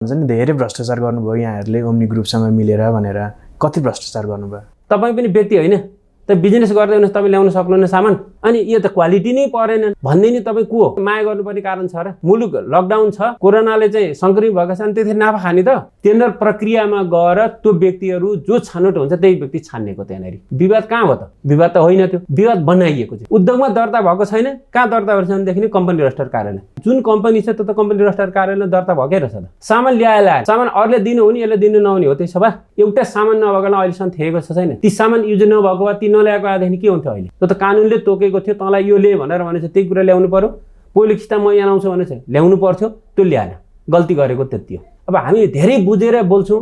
हुन्छ नि धेरै भ्रष्टाचार गर्नुभयो यहाँहरूले ओम्नी ग्रुपसँग मिलेर भनेर कति भ्रष्टाचार गर्नुभयो? तपाईँ पनि व्यक्ति होइन त बिजनेस गर्दै हुनुहोस्, तपाईँ ल्याउन सक्नुहुन्न सामान, अनि यो त क्वालिटी नै परेन भन्दै नि तपाईँ को हो? माया गर्नुपर्ने कारण छ र? मुलुक लकडाउन छ, कोरोनाले चाहिँ सङ्क्रमित भएका छन्, त्यतिखेर नाफा खाने त? टेन्डर प्रक्रियामा गएर त्यो व्यक्तिहरू जो छनौट हुन्छ त्यही व्यक्ति छान्नेको त्यहाँनिर विवाद कहाँ भयो त? विवाद त होइन, त्यो विवाद बनाइएको चाहिँ उद्योगमा दर्ता भएको छैन। कहाँ दर्ता भएको छैनदेखि कम्पनी रजिस्टर कार्यालय, जुन कम्पनी छ त्यो त कम्पनी रजिस्टर कार्यालय दर्ता भएकै रहेछ त। सामान ल्याएर सामान अरूले दिनु हुने, यसले दिनु नहुने हो त्यसो भए? एउटा सामान नभएकोलाई अहिलेसम्म थिएको छ छैन? ती सामान युज नभएको भए ती नल्याएको आएदेखि के हुन्थ्यो? अहिले त्यो त कानुनले तोकेको थियो, तँलाई यो ले भनेर भनेछ, त्यही कुरा ल्याउनु पर्यो। पहिलो किस्ता म यहाँ आउँछु भनेछ, ल्याउनु पर्थ्यो, त्यो ल्याएन, गल्ती गरेको त्यति हो। अब हामी धेरै बुझेर बोल्छौँ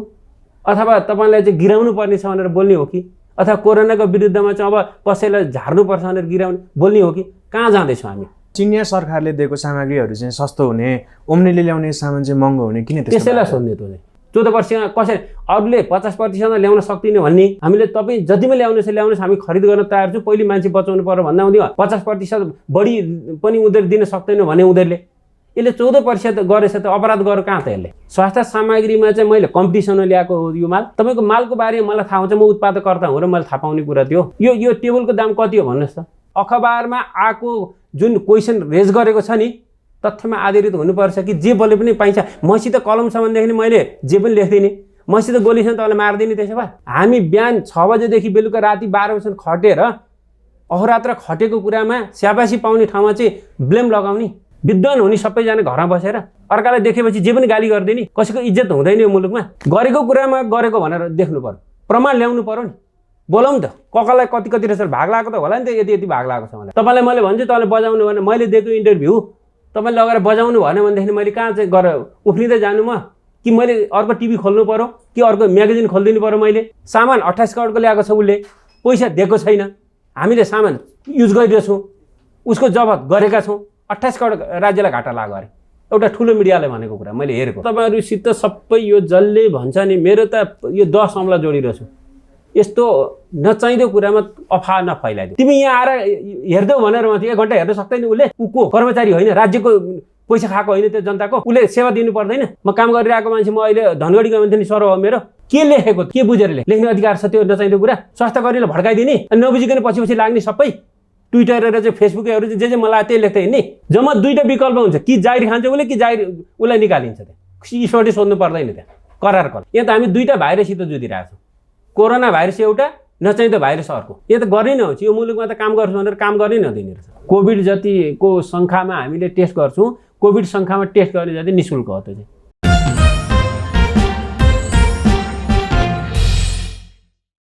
अथवा तपाईँलाई चाहिँ गिराउनु पर्ने छ भनेर बोल्ने हो कि, अथवा कोरोनाको विरुद्धमा चाहिँ अब कसैलाई झार्नुपर्छ भनेर गिराउने बोल्ने हो कि? कहाँ जाँदैछौँ हामी? चिनिया सरकारले दिएको सामग्रीहरू चाहिँ सस्तो हुने, ओम्नीले ल्याउने सामान चाहिँ महँगो हुने, किन त्यसैलाई सोध्ने त? 14 वर्ष कसै अरूले 50% ल्याउन सक्दिनँ भन्ने, हामीले तपाईँ जतिमा ल्याउनुहोस् हामी खरिद गर्न तयार छु, पहिले मान्छे बचाउनु पर्यो भन्दा हुँदैन। 50% बढी पनि उनीहरू दिन सक्दैन भने उनीहरूले यसले 14% गरेछ त अपराध गरेर कहाँ त? यसले स्वास्थ्य सामग्रीमा चाहिँ मैले कम्पिटिसनमा ल्याएको हो यो माल। तपाईँको मालको बारेमा मलाई थाहा हुन्छ, म उत्पादकर्ता हुँ र मैले थाहा पाउने कुरा थियो। यो टेबलको दाम कति हो भन्नुहोस् त? अखबारमा आएको जुन क्वेसन रेज गरेको छ नि, तथ्यमा आधारित हुनुपर्छ कि जे बोले पनि पाइन्छ। मसित कलम छ भनेदेखि मैले जे पनि लेख्दिनँ, मसित गोली छ तपाईँलाई मारिदिने। त्यसो भए हामी बिहान 6 बजेदेखि बेलुका राति 12 बजीसम्म खटेर अहोरात्र खटेको कुरामा स्याबासी पाउने ठाउँमा चाहिँ ब्लेम लगाउने, विद्वान हुने सबैजना घरमा बसेर अर्कालाई देखेपछि जे पनि गाली गरिदिने, कसैको इज्जत हुँदैन यो मुलुकमा। गरेको कुरामा गरेको भनेर देख्नु पर्यो, प्रमाण ल्याउनु पर्यो नि। बोलाउँ त ककालाई कति रहेछ, भाग लागेको त होला नि त, यति भाग लागेको छ मलाई। तपाईँलाई मैले भन्छु तपाईँले बजाउनु भने, मैले दिएको इन्टरभ्यू तपाईँले लगेर बजाउनु भएन भनेदेखि मैले कहाँ चाहिँ गरेर उफ्रिँदै जानु म? कि मैले अर्को टिभी खोल्नु पर्यो कि अर्को म्यागजिन खोलिदिनु पर्यो? मैले सामान 28 करोडको ल्याएको छ, उसले पैसा दिएको छैन, हामीले सामान युज गरिरहेछौँ, उसको जफत गरेका छौँ, 28 करोड राज्यलाई घाटा लाग्यो अरे। एउटा ठुलो मिडियाले भनेको कुरा मैले हेरेको। तपाईँहरूसित सबै यो जसले भन्छ नि, मेरो त यो 10 औँला जोडिरहेछु, यस्तो नचाहिँदो कुरामा अफवाह नफैलाइदियो। तिमी यहाँ आएर हेर्दैौ भनेर माथि 1 घन्टा हेर्न सक्दैन उसले? को कर्मचारी होइन, राज्यको पैसा खाएको होइन त्यो जनताको? उसले सेवा दिनु पर्दैन? म काम गरिरहेको मान्छे, म अहिले धनगढी गयो भने सर हो मेरो, के लेखेको के बुझेर लेख्ने अधिकार छ? त्यो नचाहिँदो कुरा स्वास्थ्य कर्मीलाई भड्काइदिने, अनि नबुझिकन पछि लाग्ने सबै ट्विटर र चाहिँ फेसबुकहरू जे मलाई त्यही लेख्दै हिँड्ने। जम्मा 2टा विकल्प हुन्छ, कि जाहिर खान्छ उसले कि जाहिर उसलाई निकालिन्छ। त्यहाँ ईश्वरले सोध्नु पर्दैन, त्यहाँ करार। यहाँ त हामी 2टा भाइरससित जुधिरहेको छौँ, कोरोना भाइरस एउटा, नचाहिँदो भाइरस अर्को। यो त गर्नै नहुन्छ, यो मुलुकमा त काम गर्छु भनेर काम गर्नै नदिने रहेछ। कोभिड जतिको सङ्ख्यामा हामीले टेस्ट गर्छौँ, कोभिड सङ्ख्यामा टेस्ट गर्ने जति निःशुल्क हो त्यो चाहिँ।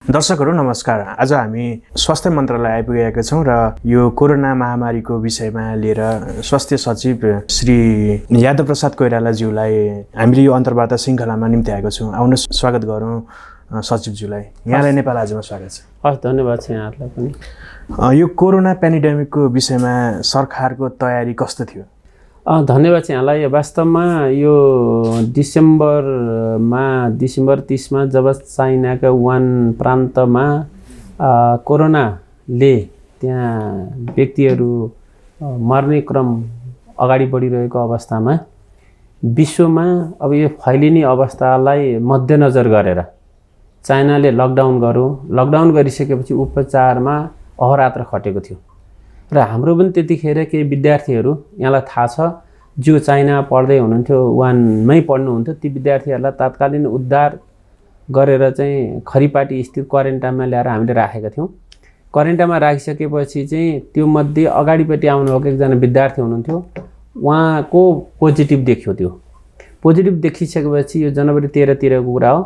दर्शकहरू नमस्कार, आज हामी स्वास्थ्य मन्त्रालय आइपुगेका छौँ र यो कोरोना महामारीको विषयमा लिएर स्वास्थ्य सचिव श्री यादव प्रसाद कोइरालाज्यूलाई हामीले यो अन्तर्वार्ता श्रृङ्खलामा निम्ति आएको छौँ। आउनुहोस् स्वागत गरौँ सचिवज्यूलाई। यहाँलाई नेपाल आजमा स्वागत छ। हस्, धन्यवाद छ यहाँहरूलाई पनि। यो कोरोना पेन्डेमिकको विषयमा सरकारको तयारी कस्तो थियो? धन्यवाद छ यहाँलाई। वास्तवमा यो डिसेम्बर 30 मा जब चाइनाका वुहान प्रान्तमा कोरोनाले त्यहाँ व्यक्तिहरू मर्ने क्रम अगाडि बढिरहेको अवस्थामा विश्वमा अब यो फैलिने अवस्थालाई मध्यनजर गरेर चाइनाले लकडाउन गरिसकेपछि उपचारमा अहोरात्र खटेको थियो। र हाम्रो पनि त्यतिखेर केही विद्यार्थीहरू, यहाँलाई थाहा छ, जो चाइना पढ्दै हुनुहुन्थ्यो, वुहानमै पढ्नुहुन्थ्यो, ती विद्यार्थीहरूलाई तात्कालीन उद्धार गरेर चाहिँ खरिपाटी स्थित क्वारेन्टाइनमा ल्याएर हामीले राखेका थियौँ। क्वारेन्टाइनमा राखिसकेपछि चाहिँ त्यो मध्ये अगाडिपट्टि आउनुभएको एकजना विद्यार्थी हुनुहुन्थ्यो, उहाँको पोजिटिभ देखियो। त्यो पोजिटिभ देखिसकेपछि, यो जनवरी 13 तिरको कुरा हो,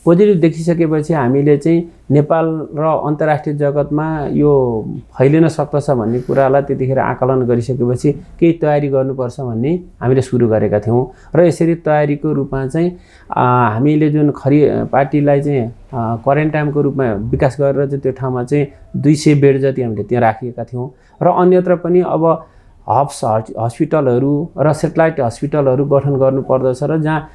पोजिटिभ देखिसकेपछि हामीले चाहिँ नेपाल र अन्तर्राष्ट्रिय जगतमा यो फैलिन सक्दछ भन्ने कुरालाई त्यतिखेर आकलन गरिसकेपछि केही तयारी गर्नुपर्छ भन्ने हामीले सुरु गरेका थियौँ। र यसरी तयारीको रूपमा चाहिँ हामीले जुन खरिपाटीलाई चाहिँ क्वारेन्टाइनको रूपमा विकास गरेर चाहिँ त्यो ठाउँमा चाहिँ 200 बेड जति हामीले त्यहाँ राखिएका थियौँ। र अन्यत्र पनि अब हस्पिटलहरू र सेटेलाइट हस्पिटलहरू गठन गर्नुपर्दछ र जहाँ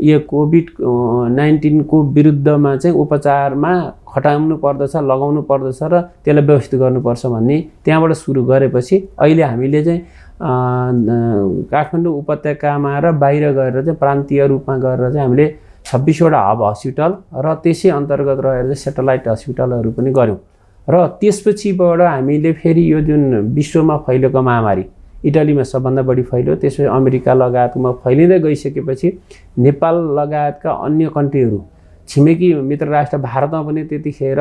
यो कोभिड-19 को विरुद्धमा चाहिँ उपचारमा खटाउनु पर्दछ, लगाउनु पर्दछ र त्यसलाई व्यवस्थित गर्नुपर्छ भन्ने त्यहाँबाट सुरु गरेपछि अहिले हामीले चाहिँ काठमाडौँ उपत्यकामा र बाहिर गएर चाहिँ प्रान्तीय रूपमा गरेर चाहिँ हामीले 26वटा हब हस्पिटल र त्यसै अन्तर्गत रहेर चाहिँ सेटेलाइट हस्पिटलहरू पनि गऱ्यौँ। र त्यसपछिबाट हामीले फेरि यो जुन विश्वमा फैलेको महामारी, इटालीमा सबभन्दा बढी फैल्यो, त्यसपछि अमेरिका लगायतमा फैलिँदै गइसकेपछि नेपाल लगायतका अन्य कन्ट्रीहरू, छिमेकी मित्र राष्ट्र भारतमा पनि त्यतिखेर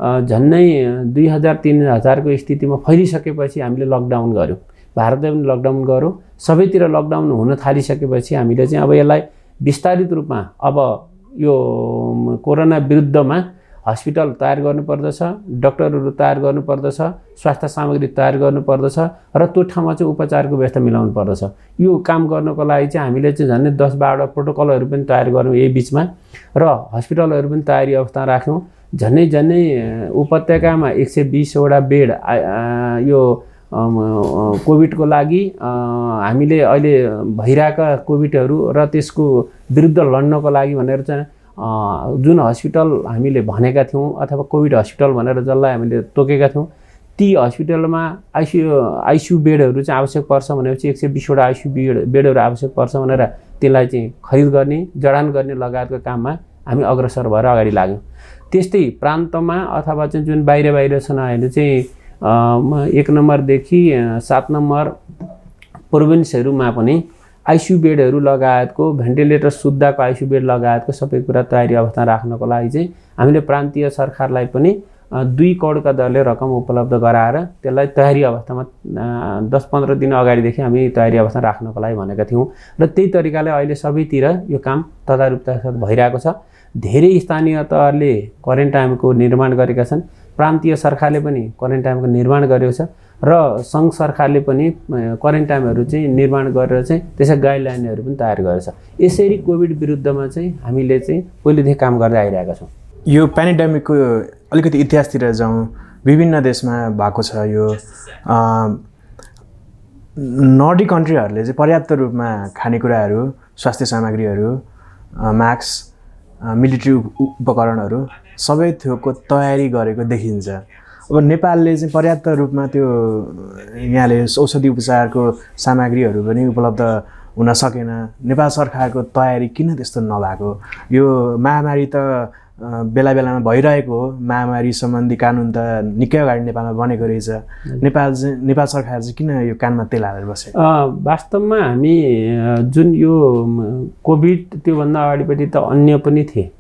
झन्नै 2000-3000 को स्थितिमा फैलिसकेपछि हामीले लकडाउन गऱ्यौँ। भारतले पनि लकडाउन गऱ्यौँ। सबैतिर लकडाउन हुन थालिसकेपछि हामीले चाहिँ अब यसलाई विस्तारित रूपमा अब यो कोरोना विरुद्धमा हस्पिटल तयार गर्नुपर्दछ, डाक्टरहरू तयार गर्नुपर्दछ, स्वास्थ्य सामग्री तयार गर्नुपर्दछ र त्यो ठाउँमा चाहिँ उपचारको व्यवस्था मिलाउनु पर्दछ। यो काम गर्नको लागि चाहिँ हामीले चाहिँ झन्डै 10-12 प्रोटोकलहरू पनि तयार गऱ्यौँ यही बिचमा र हस्पिटलहरू पनि तयारी अवस्था राख्यौँ। झन्डै उपत्यकामा 120वटा बेड यो कोभिडको लागि हामीले अहिले भइरहेका कोभिडहरू र त्यसको विरुद्ध लड्नको लागि भनेर चाहिँ जुन हस्पिटल हामीले भनेका थियौँ अथवा कोभिड हस्पिटल भनेर जसलाई हामीले तोकेका थियौँ, ती हस्पिटलमा आइसियु बेडहरू चाहिँ आवश्यक पर्छ भनेपछि 120वटा आइसियु बेडहरू आवश्यक पर्छ भनेर त्यसलाई चाहिँ खरिद गर्ने, जडान गर्ने लगायतको काममा हामी अग्रसर भएर अगाडि लाग्यौँ। त्यस्तै प्रान्तमा अथवा चाहिँ जुन बाहिर छन् अहिले चाहिँ 1 नम्बरदेखि 7 नम्बर प्रोभिन्सहरूमा पनि आइसियु बेडहरू लगायतको भेन्टिलेटर सुविधाको आइसियु बेड लगायतको सबै कुरा तयारी अवस्था राख्नको लागि चाहिँ हामीले प्रान्तीय सरकारलाई पनि 2 करोडका दरले रकम उपलब्ध गराएर त्यसलाई तयारी अवस्थामा 10-15 दिन अगाडिदेखि हामी तयारी अवस्था राख्नको लागि भनेका थियौँ र त्यही तरिकाले अहिले सबैतिर यो काम तदारुकता साथ भइरहेको छ। धेरै स्थानीय तहले क्वारेन्टाइनको निर्माण गरेका छन्, प्रान्तीय सरकारले पनि क्वारेन्टाइनको निर्माण गरेको छ र सङ्घ सरकारले पनि क्वारेन्टाइनहरू चाहिँ निर्माण गरेर चाहिँ त्यसका गाइडलाइनहरू पनि तयार गरेछ। यसरी कोभिड विरुद्धमा चाहिँ हामीले चाहिँ पहिलेदेखि काम गर्दै आइरहेका छौँ। यो पेन्डेमिकको अलिकति इतिहासतिर जाउँ, विभिन्न देशमा भएको छ। यो नर्डिक कन्ट्रीहरूले चाहिँ पर्याप्त रूपमा खानेकुराहरू, स्वास्थ्य सामग्रीहरू, मास्क, मिलिट्री उपकरणहरू सबै थोकको तयारी गरेको देखिन्छ। अब नेपालले चाहिँ पर्याप्त रूपमा त्यो यहाँले औषधि उपचारको सामग्रीहरू पनि उपलब्ध हुन सकेन। नेपाल सरकारको तयारी किन त्यस्तो नभएको? यो महामारी त बेला भइरहेको हो, महामारी सम्बन्धी कानुन त निकै अगाडि नेपालमा बनेको रहेछ। नेपाल सरकार चाहिँ किन यो कानमा तेल हालेर बसे? वास्तवमा हामी जुन यो कोभिड त्योभन्दा अगाडिपट्टि त अन्य पनि थिए।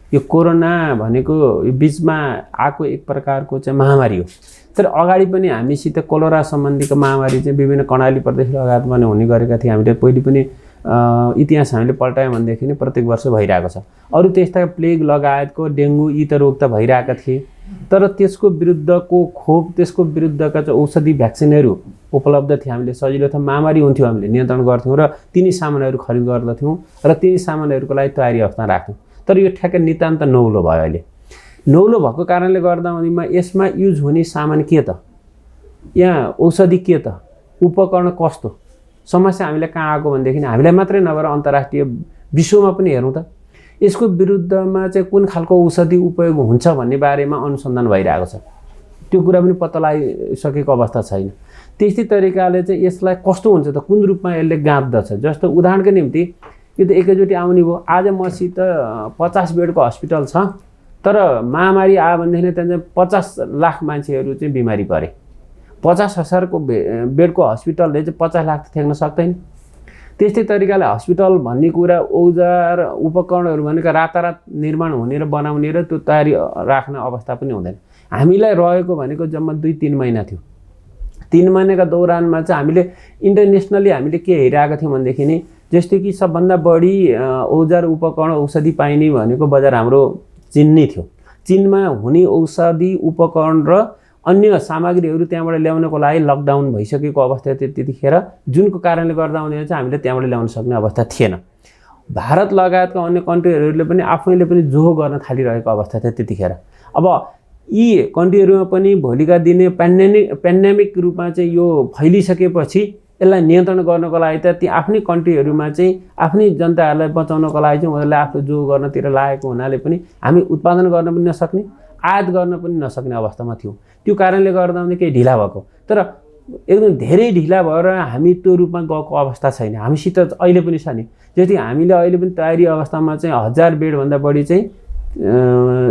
यो कोरोना भनेको यो बिचमा आएको एक प्रकारको चाहिँ महामारी हो। तर अगाडि पनि हामीसित कोलेरा सम्बन्धीको महामारी चाहिँ विभिन्न कर्णाली प्रदेश लगायतमा हुने गरेका थिए। हामीले पहिले पनि इतिहास हामीले पल्टायौँ भनेदेखि नै प्रत्येक वर्ष भइरहेको छ। अरू त्यस्ता प्लेग लगायतको डेङ्गु यी त रोग त भइरहेका थिए, तर त्यसको विरुद्धको खोप, त्यसको विरुद्धका चाहिँ औषधि भ्याक्सिनहरू उपलब्ध थिए। हामीले सजिलो त महामारी हुन्थ्यो, हामीले नियन्त्रण गर्थ्यौँ र तिनी सामानहरू खरिद गर्दथ्यौँ र तिनी सामानहरूको लागि तयारी अवस्था राख्थ्यौँ। तर यो ठ्याक्कै नितान्त नौलो भयो। अहिले नौलो भएको कारणले गर्दामा यसमा युज हुने सामान के त, यहाँ औषधि के त, उपकरण कस्तो, समस्या हामीलाई कहाँ आएको भनेदेखि हामीलाई मात्रै नभएर अन्तर्राष्ट्रिय विश्वमा पनि हेरौँ त यसको विरुद्धमा चाहिँ कुन खालको औषधि उपयोग हुन्छ भन्ने बारेमा अनुसन्धान भइरहेको छ। त्यो कुरा पनि पत्ता लगाइसकेको अवस्था छैन। त्यस्तै तरिकाले चाहिँ यसलाई कस्तो हुन्छ त, कुन रूपमा यसले गाँच्दछ। जस्तो उदाहरणको निम्ति यो त एकैचोटि आउने भयो। आज मसित 50 बेडको हस्पिटल छ, तर महामारी आयो भनेदेखि त्यहाँ 50 लाख मान्छेहरू चाहिँ बिमारी परे। 50,000 को बेडको हस्पिटलले चाहिँ 50 लाख त थ्याक्न सक्दैन। त्यस्तै तरिकाले हस्पिटल भन्ने कुरा, औजार उपकरणहरू भनेको रातारात निर्माण हुने र बनाउने र त्यो तयारी राख्ने अवस्था पनि हुँदैन। हामीलाई रहेको भनेको जम्मा 2-3 महिना थियो। 3 महिनाका दौरानमा चाहिँ हामीले इन्टरनेसनली हामीले के हेरिरहेका थियौँ भनेदेखि नि, जस्तो कि सबभन्दा बढी औजार उपकरण औषधि पाइने भनेको बजार हाम्रो चीन नै थियो। चीनमा हुने औषधि उपकरण र अन्य सामग्रीहरू त्यहाँबाट ल्याउनको लागि लकडाउन भइसकेको अवस्था थियो त्यतिखेर, जुनको कारणले गर्दा चाहिँ हामीले त्यहाँबाट ल्याउन सक्ने अवस्था थिएन। भारत लगायतका अन्य कन्ट्रीहरूले पनि आफैले पनि जोहो गर्न थालिरहेको अवस्था थियो त्यतिखेर। अब यी कन्ट्रीहरूमा पनि भोलिका दिने पेन्डेमिक रूपमा चाहिँ यो फैलिसकेपछि यसलाई नियन्त्रण गर्नको लागि त ती आफ्नै कन्ट्रीहरूमा चाहिँ आफ्नै जनताहरूलाई बचाउनको लागि चाहिँ उनीहरूले आफू जोहो गर्नतिर लागेको हुनाले पनि हामी उत्पादन गर्न पनि नसक्ने, आयात गर्न पनि नसक्ने अवस्थामा थियौँ। त्यो कारणले गर्दा केही ढिला भएको। तर एकदम धेरै ढिला भएर हामी त्यो रूपमा गएको अवस्था छैन। हामीसित अहिले पनि छ नि, जति हामीले अहिले पनि तयारी अवस्थामा चाहिँ 1000 बेडभन्दा बढी चाहिँ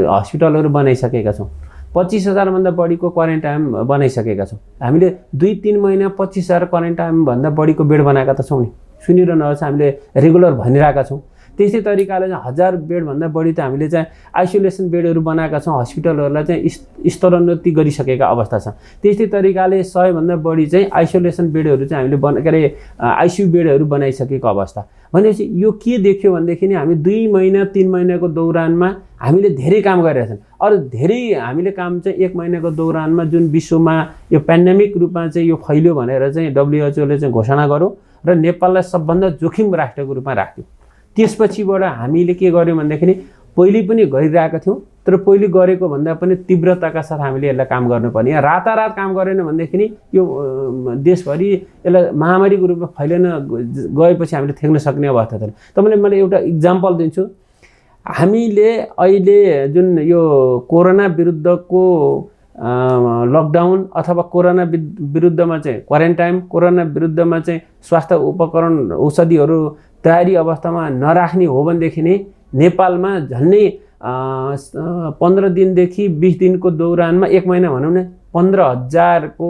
हस्पिटलहरू बनाइसकेका छौँ। 25,000 भन्दा बढीको क्वारेन्टाइन बनाइसकेका छौँ। हामीले 2-3 महिना 25,000 क्वारेन्टाइन भन्दा बढीको बेड बनाएका त छौँ नि, सुनिरहनुहोस्, हामीले रेगुलर भनिरहेका छौँ। त्यस्तै तरिकाले चाहिँ 1000 बेडभन्दा बढी त हामीले चाहिँ आइसोलेसन बेडहरू बनाएका छौँ। हस्पिटलहरूलाई चाहिँ स्तरोन्नति गरिसकेका अवस्था छ। त्यस्तै तरिकाले 100 भन्दा बढी चाहिँ आइसोलेसन बेडहरू चाहिँ हामीले आइसियु बेडहरू बनाइसकेको अवस्था। भनेपछि यो के देख्यो भनेदेखि नि हामी 2 महिना 3 महिनाको दौरानमा हामीले धेरै काम गरिरहेका छौँ। अरू धेरै हामीले काम चाहिँ 1 महिनाको दौरानमा जुन विश्वमा यो पेन्डेमिक रूपमा चाहिँ यो फैल्यो भनेर चाहिँ WHO ले चाहिँ घोषणा गर्यो र नेपाललाई सबभन्दा जोखिम राष्ट्रको रूपमा राख्यो। त्यसपछिबाट हामीले के गर्यौँ भनेदेखि पहिले पनि गरिरहेका थियौँ, तर पहिले गरेको भन्दा पनि तीव्रताका साथ हामीले यसलाई काम गर्नुपर्ने। यहाँ रातारात काम गरेन भनेदेखि यो देशभरि यसलाई महामारीको रूपमा फैलिन गएपछि हामीले थ्याक्न सक्ने अवस्था छैन। तपाईँले मैले एउटा इक्जाम्पल दिन्छु। हामीले अहिले जुन यो कोरोना विरुद्धको लकडाउन अथवा कोरोना विरुद्धमा चाहिँ क्वारेन्टाइन, कोरोना विरुद्धमा चाहिँ स्वास्थ्य उपकरण औषधिहरू तयारी अवस्थामा नराख्ने हो भनेदेखि नै नेपालमा झन्डै 15 दिनदेखि 20 दिनको दौरानमा 1 महिना भनौँ न 15,000 को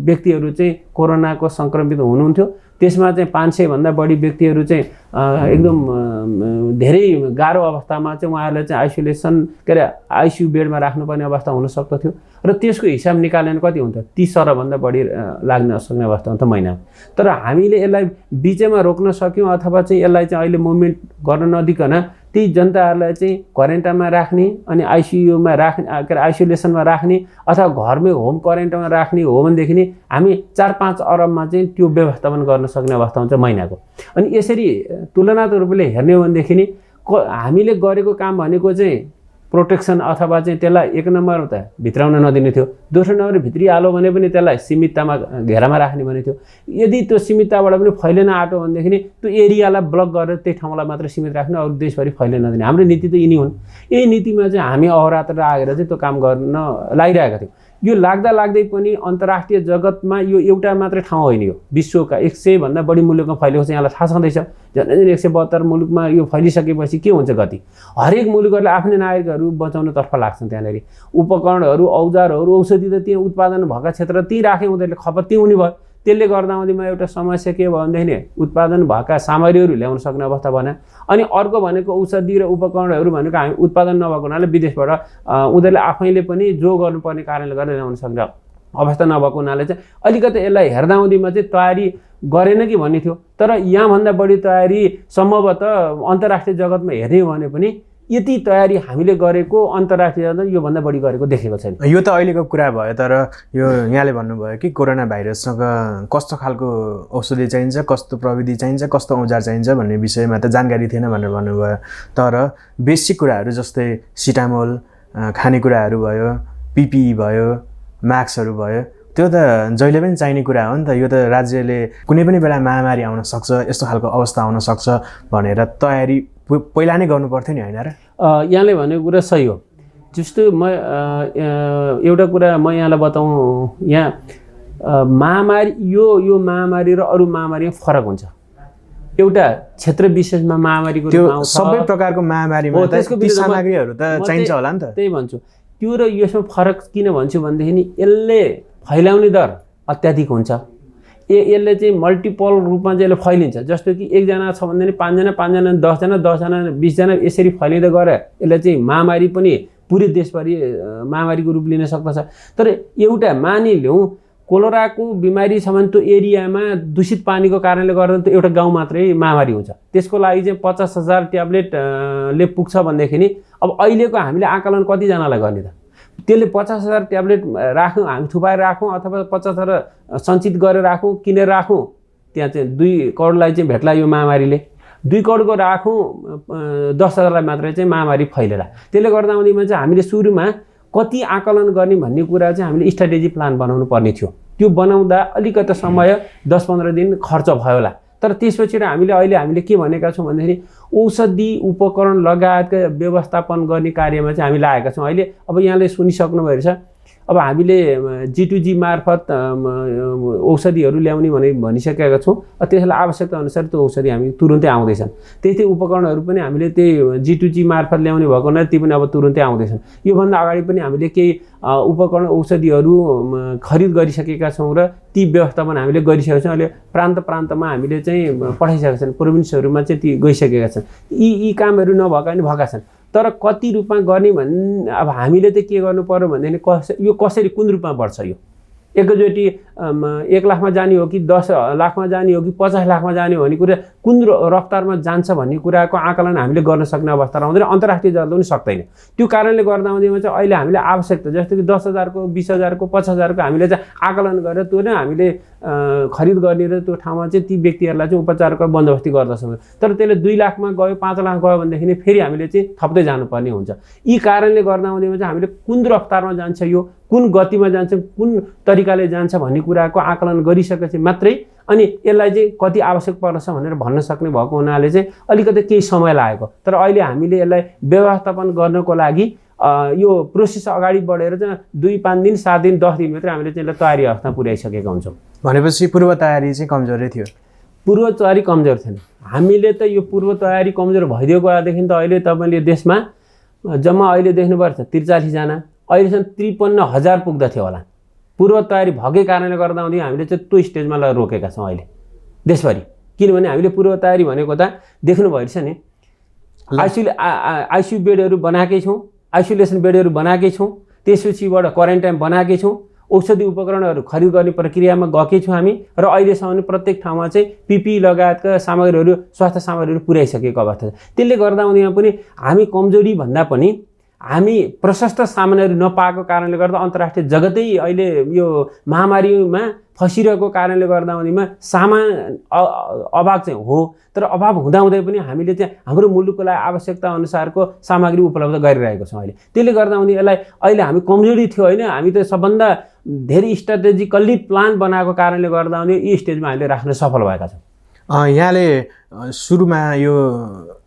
व्यक्तिहरू चाहिँ कोरोनाको सङ्क्रमित हुनुहुन्थ्यो। त्यसमा चाहिँ 500 भन्दा बढी व्यक्तिहरू चाहिँ एकदम धेरै गाह्रो अवस्थामा चाहिँ उहाँहरूलाई चाहिँ आइसोलेसन आइसियु बेडमा राख्नुपर्ने अवस्था हुन सक्दथ्यो र त्यसको हिसाब निकालेर कति हुन्थ्यो 30 भन्दा बढी लाग्न सक्ने अवस्था हुन्थ्यो महिनामा। तर हामीले यसलाई बिचैमा रोक्न सक्यौँ अथवा चाहिँ यसलाई चाहिँ अहिले मुभमेन्ट गर्न नदिकन ती जनताहरूलाई चाहिँ क्वारेन्टाइनमा राख्ने अनि आइसियुमा राख्ने आइसोलेसनमा राख्ने अथवा घरमै होम क्वारेन्टाइनमा राख्ने हो भनेदेखि नि हामी 4-5 अरबमा चाहिँ त्यो व्यवस्थापन गर्न सक्ने अवस्था हुन्छ महिनाको। अनि यसरी तुलनात्मक रूपले हेर्ने हो भनेदेखि नि हामीले गरेको काम भनेको चाहिँ प्रोटेक्सन अथवा चाहिँ त्यसलाई 1 नम्बर त भित्राउन नदिने थियो, दोस्रो नम्बर भित्रिहाल्यो भने पनि त्यसलाई सीमिततामा घेरामा राख्ने भने थियो। यदि त्यो सीमितताबाट पनि फैलिन आँट्यो भनेदेखि नि त्यो एरियालाई ब्लक गरेर त्यही ठाउँलाई मात्र सीमित राख्ने, अरू देशभरि फैलिन नदिने। हाम्रो नीति त यिनी हुन्। यही नीतिमा चाहिँ हामी अहोरात्र लागेर चाहिँ त्यो काम गर्न लागिरहेका थियौँ। यो लाग्दै पनि अन्तर्राष्ट्रिय जगतमा यो एउटा मात्रै ठाउँ होइन, यो विश्वका 100 भन्दा बढी मुलुकमा फैलेको चाहिँ यहाँलाई थाहा छँदैछ। झन् 172 मुलुकमा यो फैलिसकेपछि के हुन्छ गति, हरेक मुलुकहरूले आफ्नै नागरिकहरू बचाउनतर्फ लाग्छन्। त्यहाँनिर उपकरणहरू, औजारहरू, औषधि त त्यहाँ उत्पादन भएका क्षेत्र त्यहीँ राखे उनीहरूले खपत त्यहीँ हुने भयो। त्यसले गर्दामा एउटा समस्या के भयो भनेदेखि उत्पादन भएका सामग्रीहरू ल्याउन सक्ने अवस्था बन्यो। अनि अर्को भनेको औषधि र उपकरणहरू भनेको हामी उत्पादन नभएको हुनाले विदेशबाट उनीहरूले आफैले पनि जो गर्नुपर्ने कारणले गर्दा ल्याउन सक्ने अवस्था नभएको हुनाले चाहिँ अलिकति यसलाई हेर्दाहुँदीमा चाहिँ तयारी गरेन कि भन्ने थियो। तर यहाँभन्दा बढी तयारी सम्भवतः अन्तर्राष्ट्रिय जगतमा हेर्ने हो भने पनि यति तयारी हामीले गरेको अन्तर्राष्ट्रिय जगतमा योभन्दा बढी गरेको देखेको छैन। यो त अहिलेको कुरा भयो, तर यो यहाँले भन्नुभयो कि कोरोना भाइरससँग कस्तो खालको औषधि चाहिन्छ, कस्तो प्रविधि चाहिन्छ, कस्तो औजार चाहिन्छ भन्ने विषयमा त जानकारी थिएन भनेर भन्नुभयो। तर बेसिक कुराहरू जस्तै सिटामोल, खानेकुराहरू भयो, पिपिई भयो, मास्कहरू भयो, त्यो त जहिले पनि चाहिने कुरा हो नि त। यो त राज्यले कुनै पनि बेला महामारी आउन सक्छ, यस्तो खालको अवस्था आउन सक्छ भनेर तयारी पहिला नै गर्नु पर्थ्यो नि, होइन र? यहाँले भनेको कुरा सही हो। जस्तो म एउटा कुरा म यहाँलाई बताउँ, यहाँ महामारी यो महामारी र अरू महामारीमा फरक हुन्छ। एउटा क्षेत्र विशेषमा महामारीको त्यो सबै प्रकारको महामारीमा त ती सामग्रीहरू त चाहिन्छ होला नि त। त्यही भन्छु, त्यो र यसमा फरक किन भन्छु भनेदेखि यसले फैलाउने दर अत्याधिक हुन्छ। यसले चाहिँ मल्टिपल रूपमा चाहिँ यसले फैलिन्छ। जस्तो कि 1 जना छ भने 5 जना, 5 जना 10 जना, 10 जना 20 जना यसरी फैलिँदै गएर यसले चाहिँ महामारी पनि पुरै देशभरि महामारीको रूप लिन सक्दछ। तर एउटा मानिलिउँ कोलेराको बिमारी छ भने त्यो एरियामा दूषित पानीको कारणले गर्दा त एउटा गाउँ मात्रै महामारी हुन्छ। त्यसको लागि चाहिँ 50,000 ट्याब्लेटले पुग्छ भनेदेखि नि अब अहिलेको हामीले आकलन कतिजनालाई गर्ने त? त्यसले 50,000 ट्याब्लेट राखौँ, हामी थुपाएर राखौँ अथवा 50,000 सञ्चित गरेर राखौँ, किनेर राखौँ, त्यहाँ चाहिँ 2 करोडलाई चाहिँ भेट्ला यो महामारीले। 2 करोडको राखौँ, 10,000लाई मात्रै चाहिँ महामारी फैलेला। त्यसले गर्दामा चाहिँ हामीले सुरुमा कति आकलन गर्ने भन्ने कुरा चाहिँ हामीले स्ट्राटेजी प्लान बनाउनु पर्ने थियो। त्यो बनाउँदा अलिकति समय 10-15 दिन खर्च भयो होला। तर त्यसपछि हामीले के भनेका छौँ भन्दाखेरि औषधि उपकरण लगायतका व्यवस्थापन गर्ने कार्यमा चाहिँ हामी लागेका छौँ। अहिले अब यहाँले सुनिसक्नुभएको छ, अब हामीले G2G मार्फत औषधिहरू ल्याउने भनिसकेका छौँ। त्यसलाई आवश्यकता अनुसार त्यो औषधि हामी तुरुन्तै आउँदैछन्। त्यस्तै उपकरणहरू पनि हामीले त्यही G2G मार्फत ल्याउने भएको हुनाले ती पनि अब तुरुन्तै आउँदैछन्। योभन्दा अगाडि पनि हामीले केही उपकरण औषधिहरू खरिद गरिसकेका छौँ र ती व्यवस्थापन हामीले गरिसकेका छौँ। अहिले प्रान्तमा हामीले चाहिँ पठाइसकेका छन्, प्रोभिन्सहरूमा चाहिँ ती गइसकेका छन्। यी कामहरू नभएका पनि भएका छन्। तर कति रूपमा गर्ने अब हामीले चाहिँ के गर्नु पर्यो भनेदेखि यो कसरी कुन रूपमा बढ्छ, यो एकैचोटि 1 लाखमा जाने हो कि 10 लाखमा जाने हो कि 50 लाखमा जाने हो भन्ने कुरा कुन रफ्तारमा जान्छ भन्ने कुराको आकलन हामीले गर्न सक्ने अवस्था आउँदैन। अन्तर्राष्ट्रिय जलले पनि सक्दैन। त्यो कारणले गर्दा चाहिँ अहिले हामीले आवश्यकता जस्तो कि 10,000 को 20,000 को 50,000 को हामीले चाहिँ आकलन गरेर त्यो नै हामीले खरिद गर्ने र त्यो ठाउँमा चाहिँ ती व्यक्तिहरूलाई चाहिँ उपचारको बन्दोबस्ती गर्दछौँ। तर त्यसले 2 लाखमा गयो 5 लाख गयो भनेदेखि फेरि हामीले चाहिँ थप्दै जानुपर्ने हुन्छ। यी कारणले गर्दा चाहिँ हामीले कुन रफ्तारमा जान्छ, यो कुन गतिमा जान्छ, कुन तरिकाले जान्छ भन्ने कुराको आकलन गरिसकेपछि मात्रै अनि यसलाई चाहिँ कति आवश्यक पर्छ भनेर भन्न सक्ने भएको हुनाले चाहिँ अलिकति केही समय लागेको। तर अहिले हामीले यसलाई व्यवस्थापन गर्नको लागि यो प्रोसेस अगाडि बढेर चाहिँ 2-5 दिन 7 दिन 10 दिनभित्र हामीले चाहिँ तयारी अवस्थामा पुर्याइसकेका हुन्छौँ। भनेपछि पूर्व तयारी चाहिँ कमजोरै थियो। पूर्व तयारी कमजोर थिएन। हामीले त यो पूर्व तयारी कमजोर भइदिएको भएदेखि त अहिले तपाईँले देशमा जम्मा अहिले देख्नुपर्छ 43 जना, अहिलेसम्म 53,000 पुग्दथ्यो होला। पूर्व तयारी भएकै कारणले गर्दा हामीले चाहिँ त्यो स्टेजमा रोकेका छौँ अहिले देशभरि। किनभने हामीले पूर्व तयारी भनेको त देख्नुभएको छ नि, आइसियु बेडहरू बनाएकै छौँ, आइसोलेसन बेडहरू बनाएकै छौँ, त्यसपछिबाट क्वारेन्टाइन बनाएकै छौँ, औषधि उपकरणहरू खरिद गर्ने प्रक्रियामा गएकै छौँ हामी र अहिलेसम्म प्रत्येक ठाउँमा चाहिँ पिपी लगायतका सामग्रीहरू स्वास्थ्य सामग्रीहरू पुर्याइसकेको अवस्था छ। त्यसले गर्दा पनि हामी कमजोरी भन्दा पनि हामी प्रशस्त सामानहरू नपाएको कारणले गर्दा अन्तर्राष्ट्रिय जगतै अहिले यो महामारीमा फसिरहेको कारणले गर्दा सामान अभाव चाहिँ हो। तर अभाव हुँदाहुँदै पनि हामीले चाहिँ हाम्रो मुलुकको लागि आवश्यकता अनुसारको सामग्री उपलब्ध गरिरहेको छौँ अहिले। त्यसले गर्दा यसलाई अहिले हामी कमजोरी थियो होइन, हामी त सबभन्दा धेरै स्ट्राटेजिकल्ली प्लान बनाएको कारणले गर्दा यी स्टेजमा हामीले राख्न सफल भएका छौँ। यहाँले सुरुमा यो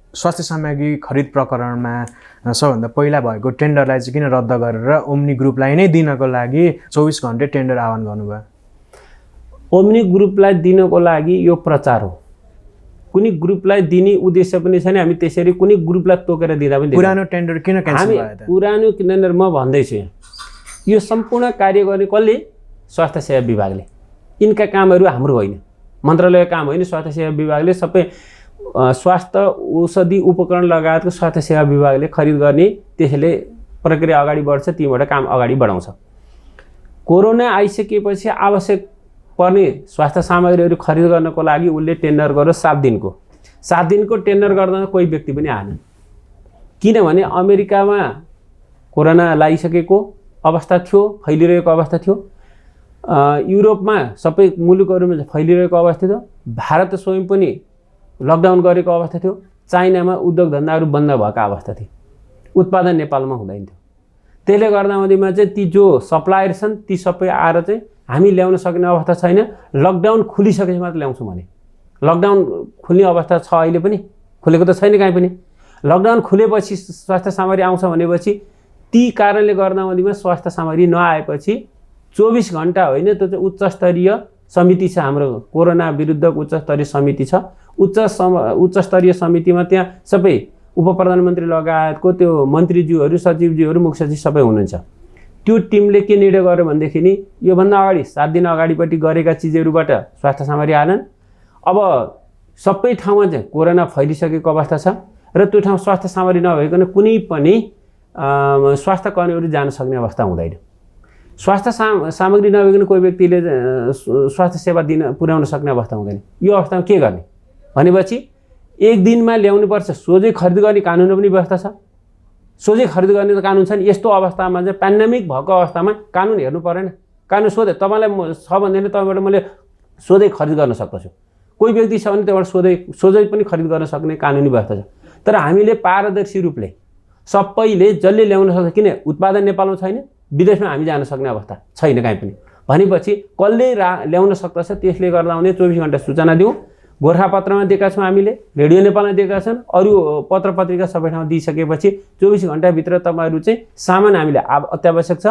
स्वास्थ्य सामग्री खरिद प्रकरणमा सबभन्दा पहिला भएको टेन्डरलाई चाहिँ किन रद्द गरेर ओम्नी ग्रुपलाई नै दिनको लागि 24 घन्टे टेन्डर आह्वान गर्नुभयो? ओम्नी ग्रुपलाई दिनको लागि यो प्रचार हो। कुनै ग्रुपलाई दिने उद्देश्य पनि छैन। हामी त्यसरी कुनै ग्रुपलाई तोकेर दिँदा पनि पुरानो टेन्डर किन क्यान्सल भयो त? पुरानो टेन्डर म भन्दैछु यहाँ, यो सम्पूर्ण कार्य गर्ने कसले? स्वास्थ्य सेवा विभागले। यिनका कामहरू हाम्रो होइन, मन्त्रालयको काम होइन। स्वास्थ्य सेवा विभागले सबै स्वास्थ्य औषधि उपकरण लगायतको स्वास्थ्य सेवा विभागले खरिद गर्ने, त्यसले प्रक्रिया अगाडि बढ्छ, तीबाट काम अगाडि बढाउँछ। कोरोना आइसकेपछि आवश्यक पर्ने स्वास्थ्य सामग्रीहरू खरिद गर्नको लागि उसले टेन्डर गर्यो 7 दिनको टेन्डर गर्दा कोही व्यक्ति पनि आएन। किनभने अमेरिकामा कोरोना लागिसकेको अवस्था थियो, फैलिरहेको अवस्था थियो। युरोपमा सबै मुलुकहरूमा फैलिरहेको अवस्था थियो। भारत स्वयं पनि लकडाउन गरेको अवस्था थियो। चाइनामा उद्योग धन्दाहरू बन्द भएका अवस्था थियो। उत्पादन नेपालमा हुँदैन थियो। त्यसले गर्दामा चाहिँ ती जो सप्लायर छन् ती सबै आएर चाहिँ हामी ल्याउन सक्ने अवस्था छैन। लकडाउन खुलिसकेपछि मात्र ल्याउँछौँ भने लकडाउन खुल्ने अवस्था छ, अहिले पनि खुलेको त छैन कहीँ पनि। लकडाउन खुलेपछि स्वास्थ्य सामग्री आउँछ भनेपछि ती कारणले गर्दामा स्वास्थ्य सामग्री नआएपछि 24 घन्टा होइन, त्यो चाहिँ उच्च स्तरीय समिति छ हाम्रो, कोरोना विरुद्धको उच्च स्तरीय समिति छ। उच्च स्तरीय समितिमा त्यहाँ सबै उपप्रधानमन्त्री लगायतको त्यो मन्त्रीज्यूहरू, सचिवज्यूहरू, मुख्य सचिव सबै हुनुहुन्छ। त्यो टिमले के निर्णय गर्यो भनेदेखि नि योभन्दा अगाडि 7 दिन अगाडिपट्टि गरेका चिजहरूबाट स्वास्थ्य सामग्री आएनन्। अब सबै ठाउँमा चाहिँ कोरोना फैलिसकेको अवस्था छ र त्यो ठाउँ स्वास्थ्य सामग्री नभइकन कुनै पनि स्वास्थ्य कर्मीहरू जान सक्ने अवस्था हुँदैन। स्वास्थ्य सामग्री नभइकन कोही व्यक्तिले स्वास्थ्य सेवा पुर्याउन सक्ने अवस्था हुँदैन। यो अवस्थामा के गर्ने भनेपछि 1 दिनमा ल्याउनुपर्छ। सोझै खरिद गर्ने कानुन पनि व्यवस्था छ। सोझै खरिद गर्ने त कानुन छ नि। यस्तो अवस्थामा चाहिँ पेन्डेमिक भएको अवस्थामा कानुन हेर्नु परेन। कानुन सोधे तपाईँलाई छ भनेदेखि तपाईँबाट मैले सोझै खरिद गर्न सक्दछु। कोही व्यक्ति छ भने त्यहाँबाट सोझै पनि खरिद गर्न सक्ने कानुनी व्यवस्था छ। तर हामीले पारदर्शी रूपले सबैले जसले ल्याउन सक्छ, किन उत्पादन नेपालमा छैन, विदेशमा हामी जान सक्ने अवस्था छैन कहीँ पनि भनेपछि कसले ल्याउन सक्दछ। त्यसले गर्दा 24 घन्टा सूचना दिउँ। गोर्खापत्रमा दिएका छौँ, हामीले रेडियो नेपालमा दिएका छन्, अरू पत्र पत्रिका सबै ठाउँ दिइसकेपछि 24 घन्टाभित्र तपाईँहरू चाहिँ सामान हामीले अत्यावश्यक छ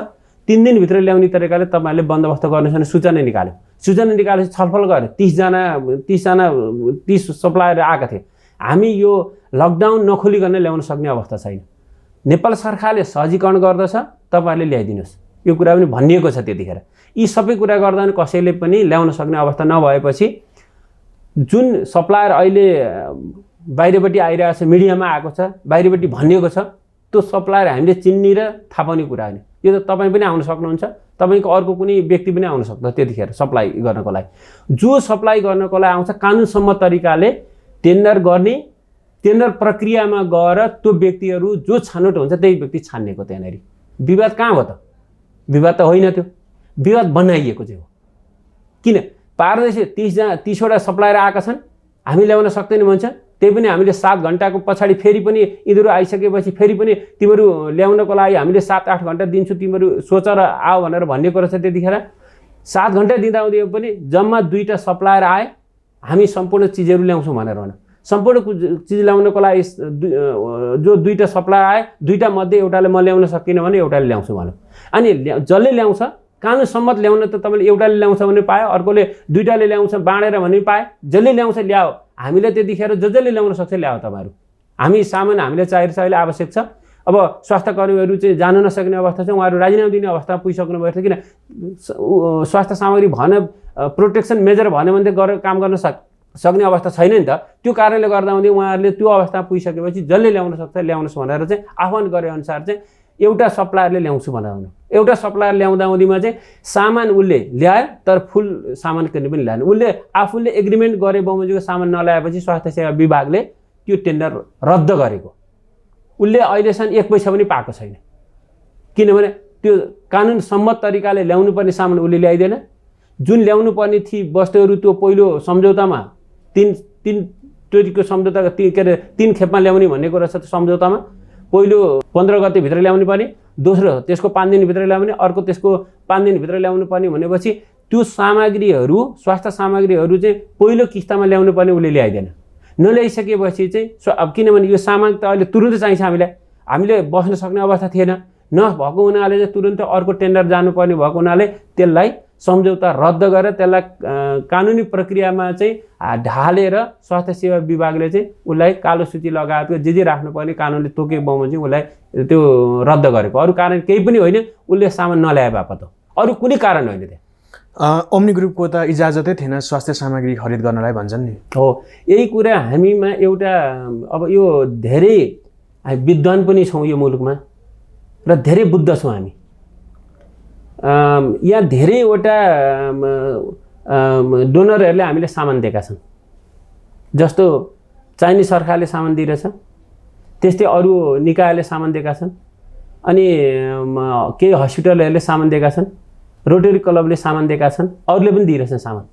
3 दिनभित्र ल्याउने तरिकाले तपाईँहरूले बन्दोबस्त गर्नुहोस् भने सूचना निकाल्यो। सूचना निकालेपछि छलफल गऱ्यो। 30 सप्लायर आएका थिए। हामी यो लकडाउन नखोलिकन ल्याउन सक्ने अवस्था छैन। नेपाल सरकारले सहजीकरण गर्दछ, तपाईँहरूले ल्याइदिनुहोस्, यो कुरा पनि भनिएको छ त्यतिखेर। यी सबै कुरा गर्दा पनि कसैले पनि ल्याउन सक्ने अवस्था नभएपछि जुन सप्लायर अहिले बाहिरपट्टि आइरहेको छ, मिडियामा आएको छ, बाहिरपट्टि भनिएको छ, त्यो सप्लायर हामीले चिन्ने र थाहा पाउने कुरा होइन। यो त तपाईँ पनि आउन सक्नुहुन्छ, तपाईँको अर्को कुनै व्यक्ति पनि आउन सक्छ त्यतिखेर सप्लाई गर्नको लागि। जो सप्लाई गर्नको लागि आउँछ कानुनसम्मत तरिकाले टेन्डर गर्ने, टेन्डर प्रक्रियामा गएर त्यो व्यक्तिहरू जो छनौट हुन्छ त्यही व्यक्ति छान्नेको त्यहाँनिर। विवाद कहाँ हो त? विवाद त होइन, त्यो विवाद बनाइएको चाहिँ हो। किन पारदर्शी 30वटा सप्लायर आएका छन्, हामी ल्याउन सक्दैनौँ भन्छ, त्यही पनि हामीले 7 घन्टाको पछाडि फेरि पनि यिनीहरू आइसकेपछि फेरि पनि तिमीहरू ल्याउनको लागि हामीले 7-8 घन्टा दिन्छु, तिमीहरू सोचेर आऊ भनेर भन्ने कुरा छ। त्यतिखेर 7 घन्टा दिँदा पनि जम्मा 2टा सप्लायर आए, हामी सम्पूर्ण चिजहरू ल्याउँछौँ भनेर भन। सम्पूर्ण चिज ल्याउनको लागि जो 2टा सप्लायर आए, 2टा मध्ये एउटाले म ल्याउन सकिनँ भने एउटाले ल्याउँछु भन्यो। अनि जसले ल्याउँछ कानुन सम्मत ल्याउन त तपाईँले एउटाले ल्याउँछ भने पायो, अर्कोले 2टाले ल्याउँछ बाँडेर भने पाए। जसले ल्याउँछ ल्याओ, हामीले त्यतिखेर जसले ल्याउन सक्छ ल्याओ तपाईँहरू। हामी सामान हामीले चाहिएको छ, अहिले आवश्यक छ। अब स्वास्थ्य कर्मीहरू चाहिँ जानु नसक्ने अवस्था छ, उहाँहरू राजीनामा दिने अवस्थामा पुगिसक्नु भएको छ। किन स्वास्थ्य सामग्री भन, प्रोटेक्सन मेजर भन्यो भने त काम गर्न सक्ने अवस्था छैन नि त। त्यो कारणले गर्दा उहाँहरूले त्यो अवस्थामा पुगिसकेपछि जसले ल्याउन सक्छ ल्याउनुहोस् भनेर चाहिँ आह्वान गरे अनुसार चाहिँ एउटा सप्लायरले ल्याउँछु भनेर एउटा सप्लायर ल्याउँदामा चाहिँ सामान उसले ल्यायो, तर फुल सामान किन्ने पनि ल्याएन। उसले आफूले एग्रिमेन्ट गरे बमोजिमको सामान नल्याएपछि स्वास्थ्य सेवा विभागले त्यो टेन्डर रद्द गरेको। उसले अहिलेसम्म 1 पैसा पनि पाएको छैन, किनभने त्यो कानुन सम्मत तरिकाले ल्याउनु पर्ने सामान उसले ल्याइदिएन। जुन ल्याउनु पर्ने थी वस्तुहरू त्यो पहिलो सम्झौतामा 3 चोटिको सम्झौता के अरे 3 खेपमा ल्याउने भन्ने कुरा छ। सम्झौतामा पहिलो 15 गतेभित्र ल्याउनु पर्ने, दोस्रो त्यसको 5 दिनभित्र ल्याउने, अर्को त्यसको 5 दिनभित्र ल्याउनु पर्ने भनेपछि त्यो सामग्रीहरू स्वास्थ्य सामग्रीहरू चाहिँ पहिलो किस्तामा ल्याउनु पर्ने उसले ल्याइदिएन। नल्याइसकेपछि चाहिँ अब किनभने यो सामान त अहिले तुरुन्तै चाहिन्छ, हामीले बस्न सक्ने अवस्था थिएन। नभएको हुनाले चाहिँ तुरुन्तै अर्को टेन्डर जानुपर्ने भएको हुनाले त्यसलाई सम्झौता रद्द गरेर त्यसलाई कानुनी प्रक्रियामा चाहिँ ढालेर स्वास्थ्य सेवा विभागले चाहिँ उसलाई कालो सूची लगाएको जे राख्नुपर्ने कानुनले तोके बमोजिम उसलाई त्यो रद्द गरेको। अरू कारण केही पनि होइन, उसले सामान नल्याए बापत हो, अरू कुनै कारण होइन। त्यहाँ ओम्नी ग्रुपको त इजाजतै थिएन स्वास्थ्य सामग्री खरिद गर्नलाई भन्छन् नि। हो, यही कुरा हामीमा एउटा अब यो धेरै विद्वान पनि छौँ यो मुलुकमा र धेरै बुद्ध छौँ हामी। यहाँ धेरैवटा डोनरहरूले हामीले सामान दिएका छन्। जस्तो चाइनिज सरकारले सामान दिइरहेछ, त्यस्तै अरू निकायले सामान दिएका छन्, अनि केही हस्पिटलहरूले सामान दिएका छन्, रोटरी क्लबले सामान दिएका छन्, अरूले पनि दिइरहेछन् सामान।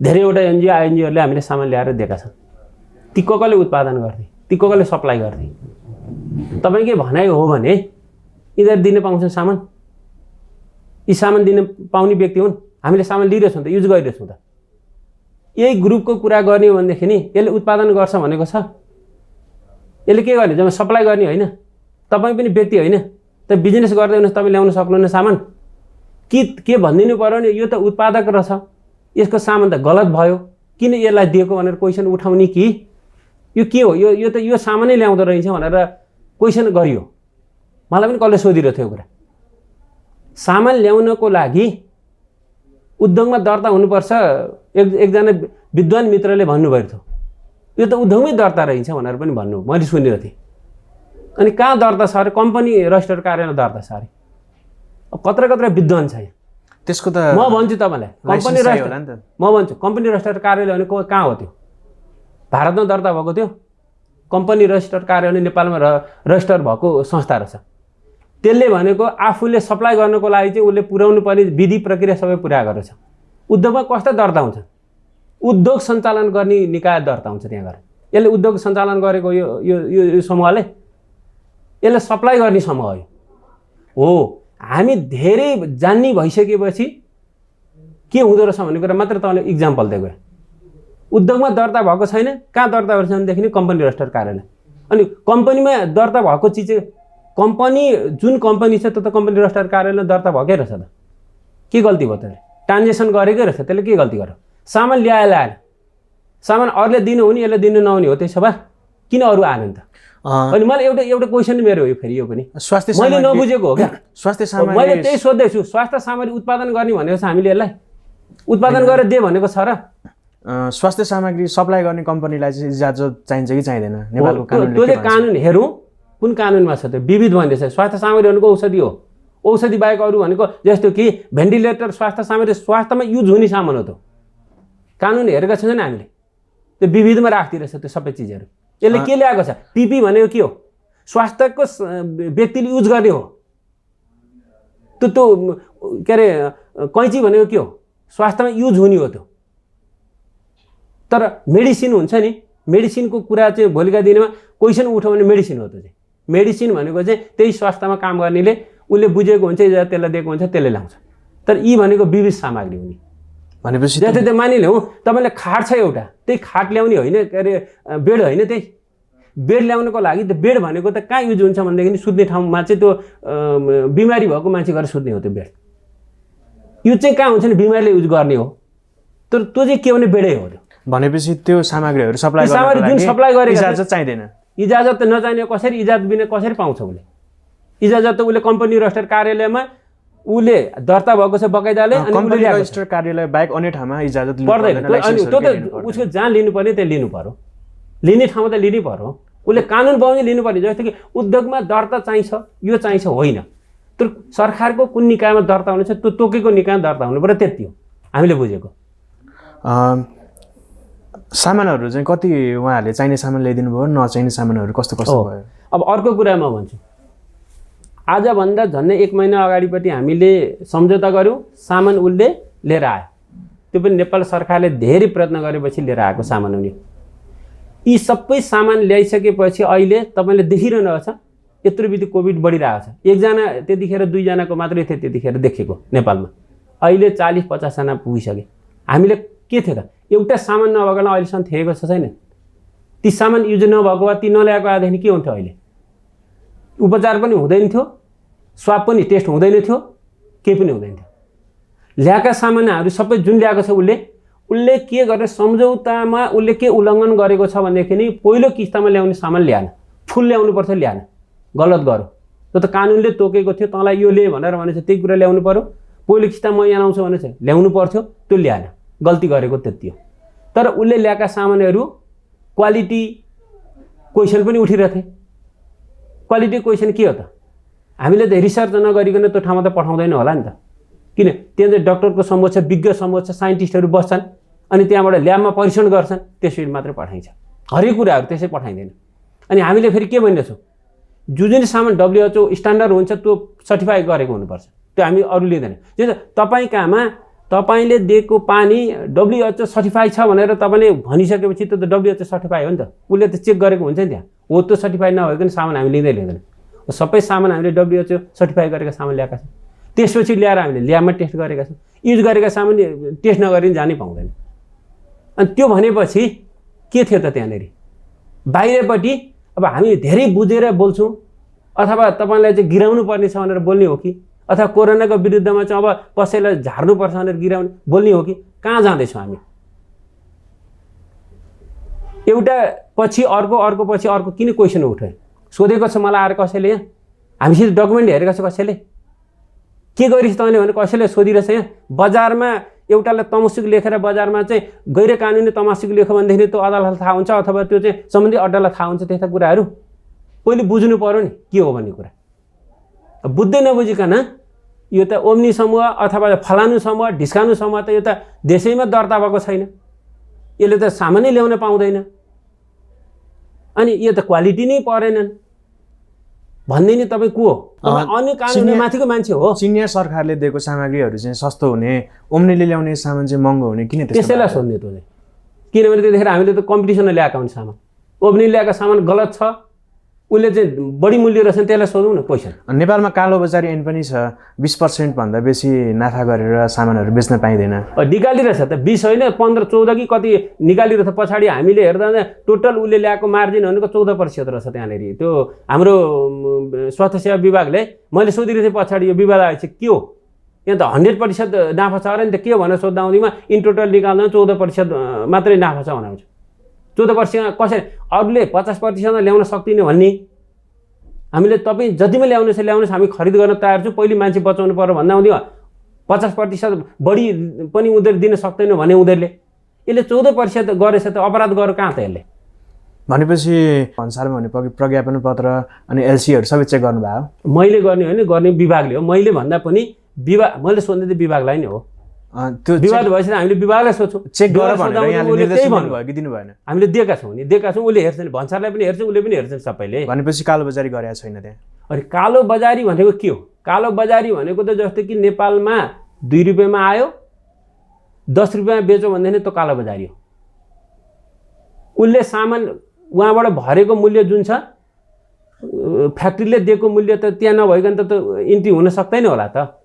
धेरैवटा एनजिओ आइएनजिओहरूले हामीले सामान ल्याएर दिएका छन्। ती कसले उत्पादन गर्ने, ती कसले सप्लाई गर्ने? तपाईँकै भनाइ हो भने यिनीहरू दिन पाउँछन् सामान? यी सामान दिन पाउने व्यक्ति हुन्? हामीले सामान लिइरहेछौँ त, युज गरिरहेछौँ त। यही ग्रुपको कुरा गर्ने हो भनेदेखि नि यसले उत्पादन गर्छ भनेको छ, यसले के गर्ने? जब सप्लाई गर्ने होइन, तपाईँ पनि व्यक्ति होइन त बिजनेस गर्दै हुनुहोस्, तपाईँ ल्याउन सक्नुहुन्न सामान। के भनिदिनु पर्यो भने यो त उत्पादक रहेछ, यसको सामान त गलत भयो, किन यसलाई दिएको भनेर क्वेसन उठाउने कि यो के हो, यो त यो सामानै ल्याउँदो रहेछ भनेर क्वेसन गरियो। मलाई पनि कसले सोधिरहेको थियो कुरा। सामान ल्याउनको लागि उद्योगमा दर्ता हुनुपर्छ, एकजना विद्वान मित्रले भन्नुभएको थियो। यो त उद्योगमै दर्ता रहेछ भनेर पनि भन्नु मैले सुनिरहेको थिएँ। अनि कहाँ दर्ता छ अरे? कम्पनी रजिस्टर कार्यालयमा दर्ता छ अरे। अब कत्रा विद्वान छ यहाँ। त्यसको त म भन्छु तपाईँलाई, कम्पनी रजिस्टर, म भन्छु कम्पनी रजिस्टर कार्यालय भनेको कहाँ हो? त्यो भारतमा दर्ता भएको थियो। कम्पनी रजिस्टर कार्यालय नेपालमा रजिस्टर भएको संस्था रहेछ। त्यसले भनेको आफूले सप्लाई गर्नको लागि चाहिँ उसले पुर्याउनु पर्ने विधि प्रक्रिया सबै पुरा गरेछ। उद्योगमा कस्ता दर्ता हुन्छ? उद्योग सञ्चालन गर्ने निकाय दर्ता हुन्छ त्यहाँ गएर। यसले उद्योग सञ्चालन गरेको यो समूहले, यसले सप्लाई गर्ने समूह हो। हामी धेरै जान्ने भइसकेपछि के हुँदो रहेछ भन्ने कुरा मात्र तपाईँले इक्जाम्पल दिएको। उद्योगमा दर्ता भएको छैन, कहाँ दर्ता गरेको छ भनेदेखि कम्पनी रजिस्टर कार्यालय। अनि कम्पनीमा दर्ता भएको चिज कम्पनी जुन कम्पनी छ त्यो त कम्पनी रजिस्ट्रार कार्यालयमा दर्ता भएकै रहेछ त, के गल्ती भयो त्यसले? ट्रान्जेक्सन गरेकै रहेछ, त्यसले के गल्ती गर्यो? सामान ल्याएन, सामान अरूले दिनु हुने यसले दिनु नहुने हो, त्यसो भए किन अरू आएन त? अनि मलाई एउटा क्वेसन मेरो हो फेरि यो पनि, स्वास्थ्य मैले नबुझेको हो क्या। स्वास्थ्य सामग्री मैले त्यही सोध्दैछु, स्वास्थ्य सामग्री उत्पादन गर्ने भनेको छ हामीले, यसलाई उत्पादन गरेर दे भनेको छ र? स्वास्थ्य सामग्री सप्लाई गर्ने कम्पनीलाई चाहिँ इजाजत चाहिन्छ कि चाहिँदैन? नेपालको कानुनले त्यो चाहिँ कानुन हेरौँ कुन कानुनमा छ, त्यो विविध भन्दैछ। स्वास्थ्य सामग्री भनेको औषधि हो, औषधि बाहेक अरू भनेको जस्तो कि भेन्टिलेटर स्वास्थ्य सामग्री स्वास्थ्यमा युज हुने सामान हो। त कानुन हेरेका छैन हामीले, त्यो विविधमा राखिदिरहेछ त्यो सबै चिजहरू। यसले के ल्याएको छ? पिपी भनेको के हो? स्वास्थ्यको व्यक्तिले युज गर्ने हो। त्यो के अरे कैँची भनेको के हो? स्वास्थ्यमा युज हुने हो। त्यो तर मेडिसिन हुन्छ नि, मेडिसिनको कुरा चाहिँ भोलिका दिनमा क्वेसन उठ्यो भने मेडिसिन हो। त्यो चाहिँ मेडिसिन भनेको चाहिँ त्यही स्वास्थ्यमा काम गर्नेले उसले बुझेको हुन्छ, त्यसलाई दिएको हुन्छ, त्यसले ल्याउँछ। तर यी भनेको विविध सामग्री हुने भनेपछि जस्तै त्यो मानिलिउँ तपाईँले खाट छ एउटा, त्यही खाट ल्याउने होइन, के अरे बेड होइन, त्यही बेड ल्याउनको लागि त्यो बेड भनेको त कहाँ युज हुन्छ भनेदेखि सुत्ने ठाउँमा चाहिँ त्यो बिमारी भएको मान्छे गएर सुत्ने हो। त्यो बेड युज चाहिँ कहाँ हुन्छ नि बिमारीले युज गर्ने हो। तर त्यो चाहिँ के भने बेडै हो। त्यो भनेपछि त्यो सामग्रीहरू सप्लाई जुन सप्लाई गरेको इजाजत चाहिँदैन। इजाजत त नचाहिने कसरी, इजाजत बिना कसरी पाउँछ उसले? इजाजत त उसले कम्पनी रजिस्टर कार्यालयमा उसले दर्ता भएको छ बकाइदाले, अनि कम्पनी रजिस्टर कार्यालय बाहेक अन्य ठाउँमा इजाजत पर्दैन। अनि त्यो त उसको जहाँ लिनुपर्ने त्यहाँ लिनु पर्यो, लिने ठाउँमा त लिनै पर्यो। उसले कानुन बमोजिम लिनुपर्ने। जस्तो कि उद्योगमा दर्ता चाहिन्छ, यो चाहिन्छ होइन, तर सरकारको कुन निकायमा दर्ता हुनेछ त्यो तोकेको निकायमा दर्ता हुनु पर्यो, त्यति हो हामीले बुझेको। सामानहरू चाहिँ कति उहाँहरूले चाहिने सामान ल्याइदिनु भयो, नचाहिने सामानहरू कस्तो कस्तो भयो? अब अर्को कुरा म भन्छु, आजभन्दा झन्डै 1 महिना अगाडिपट्टि हामीले सम्झौता गऱ्यौँ, सामान उसले लिएर आयो। त्यो पनि नेपाल सरकारले धेरै प्रयत्न गरेपछि लिएर आएको सामान हुने। यी सबै सामान ल्याइसकेपछि अहिले तपाईँले देखिरहनु छ यत्रो बित्ति कोभिड बढिरहेको छ। एकजना त्यतिखेर 2 जनाको मात्रै थियो त्यतिखेर देखेको नेपालमा, अहिले 40-50 जना पुगिसके। हामीले के थियो त, एउटा सामान नभएकोलाई अहिलेसम्म थिएको छ छैन। ती सामान युज नभएको वा ती नल्याएको आएदेखि के हुन्थ्यो? अहिले उपचार पनि हुँदैन थियो, स्वाब पनि टेस्ट हुँदैन थियो, केही पनि हुँदैन थियो। ल्याएका सामानहरू सबै जुन ल्याएको छ उसले के गरेर सम्झौतामा उसले के उल्लङ्घन गरेको छ भनेदेखि नि पहिलो किस्तामा ल्याउने सामान ल्याएन, फुल ल्याउनु पर्थ्यो, ल्याएन, गलत गर्यो। त्यो त कानुनले तोकेको थियो, तँलाई यो ले भनेर भनेछ त्यही कुरा ल्याउनु पर्यो। पहिलो किस्ता म यहाँ आउँछु भनेछ ल्याउनु पर्थ्यो, त्यो ल्याएन, गल्ती गरेको त्यति हो। तर उसले ल्याएका सामानहरू क्वालिटी क्वेसन पनि उठिरहेथे। क्वालिटी क्वेसन के हो त? हामीले त रिसर्च नगरिकन त्यो ठाउँमा त पठाउँदैन होला नि त, किन? त्यहाँ चाहिँ डक्टरको समूह छ, विज्ञ समूह छ, साइन्टिस्टहरू बस्छन्, अनि त्यहाँबाट ल्याबमा परीक्षण गर्छन्, त्यसरी मात्रै पठाइन्छ। हरेक कुराहरू त्यसै पठाइँदैन। अनि हामीले फेरि के भनिरहेछौँ, जुन सामान WHO स्ट्यान्डर्ड हुन्छ त्यो सर्टिफाई गरेको हुनुपर्छ, त्यो हामी अरू लिँदैन। जस्तो तपाईँ कहाँमा तपाईँले दिएको पानी WHO सर्टिफाई छ भनेर तपाईँले भनिसकेपछि त्यो त WHO सर्टिफाई हो नि त, उसले त चेक गरेको हुन्छ नि त्यहाँ। हो त्यो सर्टिफाई नभएको सामान हामी लिँदैन। सबै सामान हामीले WHO सर्टिफाई गरेका सामान ल्याएका छौँ, त्यसपछि ल्याएर हामीले ल्याबमा टेस्ट गरेका छौँ। युज गरेका सामान टेस्ट नगरी जानै पाउँदैन। अनि त्यो भनेपछि के थियो त त्यहाँनिर बाहिरपट्टि? अब हामी धेरै बुझेर बोल्छौँ, अथवा तपाईँलाई चाहिँ गिराउनु पर्ने छ भनेर बोल्ने हो कि, अथवा कोरोनाको विरुद्धमा चाहिँ अब कसैलाई झार्नुपर्छ भनेर गिराउने बोल्ने हो कि? कहाँ जाँदैछौँ हामी? एउटा पछि अर्को, अर्को पछि अर्को किन क्वेसन उठ्यो? सोधेको छ मलाई आएर कसैले, यहाँ हामीसित डकुमेन्ट हेरेको छ कसैले, के गरिस् तैँले भने कसैले सोधिरहेछ। यहाँ बजारमा एउटालाई तमसुक लेखेर बजारमा चाहिँ गैर कानुनी तमसुक लेख्यो भनेदेखि त्यो अदालतलाई थाहा हुन्छ, अथवा त्यो चाहिँ सम्बन्धित अड्डालाई थाहा हुन्छ। त्यस्ता कुराहरू पहिले बुझ्नु पर्यो नि के हो भन्ने कुरा। बुझ्दै नबुझिकन यो त ओम्नी समूह अथवा फलानु समूह ढिस्कानु समूह त यो त देशैमा दर्ता भएको छैन, यसले त सामानै ल्याउन पाउँदैन, अनि यो त क्वालिटी नै परेनन् भन्दै नि तपाईँ को हो? अन्य कानुन माथिको मान्छे हो। चिनिया सरकारले दिएको सामग्रीहरू चाहिँ सस्तो हुने, ओम्नीले ल्याउने सामान चाहिँ महँगो हुने, किन त्यसैलाई सोध्ने त? किनभने त्यतिखेर हामीले त कम्पिटिसनमा ल्याएका हुन् सामान। ओम्नीले ल्याएको सामान गलत छ, उसले चाहिँ बढी मूल्य रहेछ त्यसलाई सोधौँ न क्वेसन। नेपालमा कालोबजारी ऐन पनि छ, 20% भन्दा बेसी नाफा गरेर सामानहरू बेच्न पाइँदैन। निकालिरहेछ त 20 होइन 15, 14 कि कति निकालिरहेछ। पछाडि हामीले हेर्दा टोटल उसले ल्याएको मार्जिन भनेको 14% रहेछ त्यहाँनिर। त्यो हाम्रो स्वास्थ्य सेवा विभागले मैले सोधिरहेको थिएँ पछाडि यो विवाद आएछ के हो, यहाँ त 100% नाफा छ अरे नि त के भनेर सोद्धा आउँदैमा इन टोटल निकाल्दा 14% मात्रै नाफा छ भनेर 14% कसरी अरूले 50% ल्याउन सक्दिनँ भन्ने। हामीले तपाईँ जतिमा ल्याउनुहोस् हामी खरिद गर्न तयार छौँ, पहिले मान्छे बचाउनु पर्यो भन्दा आउँदियो 50% बढी पनि उनीहरू दिन सक्दैन भने उनीहरूले यसले 14% गरेछ त अपराध गर्यो कहाँ त यसले। भनेपछि भन्सारमा भने प्रज्ञापन पत्र अनि एलसीहरू सबै चेक गर्नुभयो? मैले गर्ने होइन, गर्ने विभागले हो। मैले भन्दा पनि मैले सोध्ने त विभागलाई नै हो। त्यो विवाद भएपछि हामीले विभागलाई सोध्छौँ चेक गर भनेर यहाँले निर्देशन दिनुभयो कि दिनुभएन? हामीले दिएका छौँ उसले हेर्छन्, भन्सारलाई पनि हेर्छन्, उसले पनि हेर्छन् सबैले। भनेपछि कालोबजारी गरेको छैन त्यहाँ? अनि कालोबजारी भनेको के हो? कालोबजारी भनेको त जस्तै कि नेपालमा 2 रुपियाँमा आयो 10 रुपियाँमा बेच्यो भनेदेखि त्यो कालोबजारी हो। उसले सामान उहाँबाट भरेको मूल्य जुन छ फ्याक्ट्रीले दिएको मूल्य त त्यहाँ नभइकन त इन्ट्री हुन सक्दैन होला त।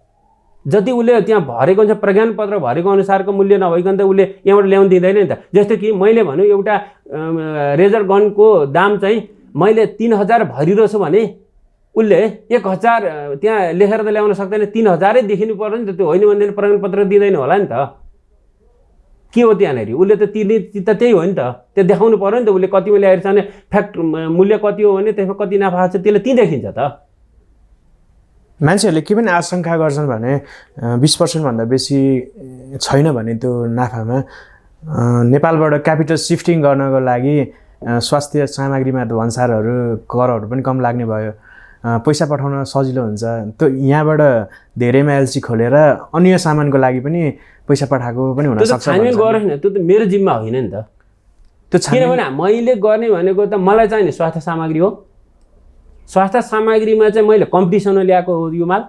जति उसले त्यहाँ भरेको हुन्छ प्रज्ञापन पत्र भरेको अनुसारको मूल्य नभइकन त उसले यहाँबाट ल्याउन दिँदैन नि त। जस्तै कि मैले भन्नु एउटा रेजर गनको दाम चाहिँ मैले 3000 भरिरहेछु भने उसले 1000 त्यहाँ लेखेर त ल्याउन सक्दैन, 3000 देखिनु पर्यो नि त। त्यो होइन भनेदेखि प्रज्ञापन पत्र दिँदैन होला नि त। के हो त्यहाँनिर उसले त तिर्ने त त्यही हो नि त, त्यो देखाउनु पर्यो नि त। उसले कतिमा ल्याएर छ भने मूल्य कति हो भने त्यसमा कति नाफा छ त्यसले त्यहीँ देखिन्छ त। मान्छेहरूले के पनि आशंका गर्छन् भने 20% भन्दा बेसी छैन भने त्यो नाफामा नेपालबाट क्यापिटल सिफ्टिङ गर्नको लागि स्वास्थ्य सामग्रीमा भन्सारहरू करहरू पनि कम लाग्ने भयो, पैसा पठाउन सजिलो हुन्छ। त्यो यहाँबाट धेरैमा एलसी खोलेर अन्य सामानको लागि पनि पैसा पठाएको पनि हुन सक्छ। छानबिन गरेन, त्यो त मेरो जिम्मा होइन नि त। त्यो किनभने मैले गर्ने भनेको त मलाई चाहिने स्वास्थ्य सामग्री हो। स्वास्थ्य सामग्रीमा चाहिँ मैले कम्पिटिसनमा ल्याएको हो यो माल।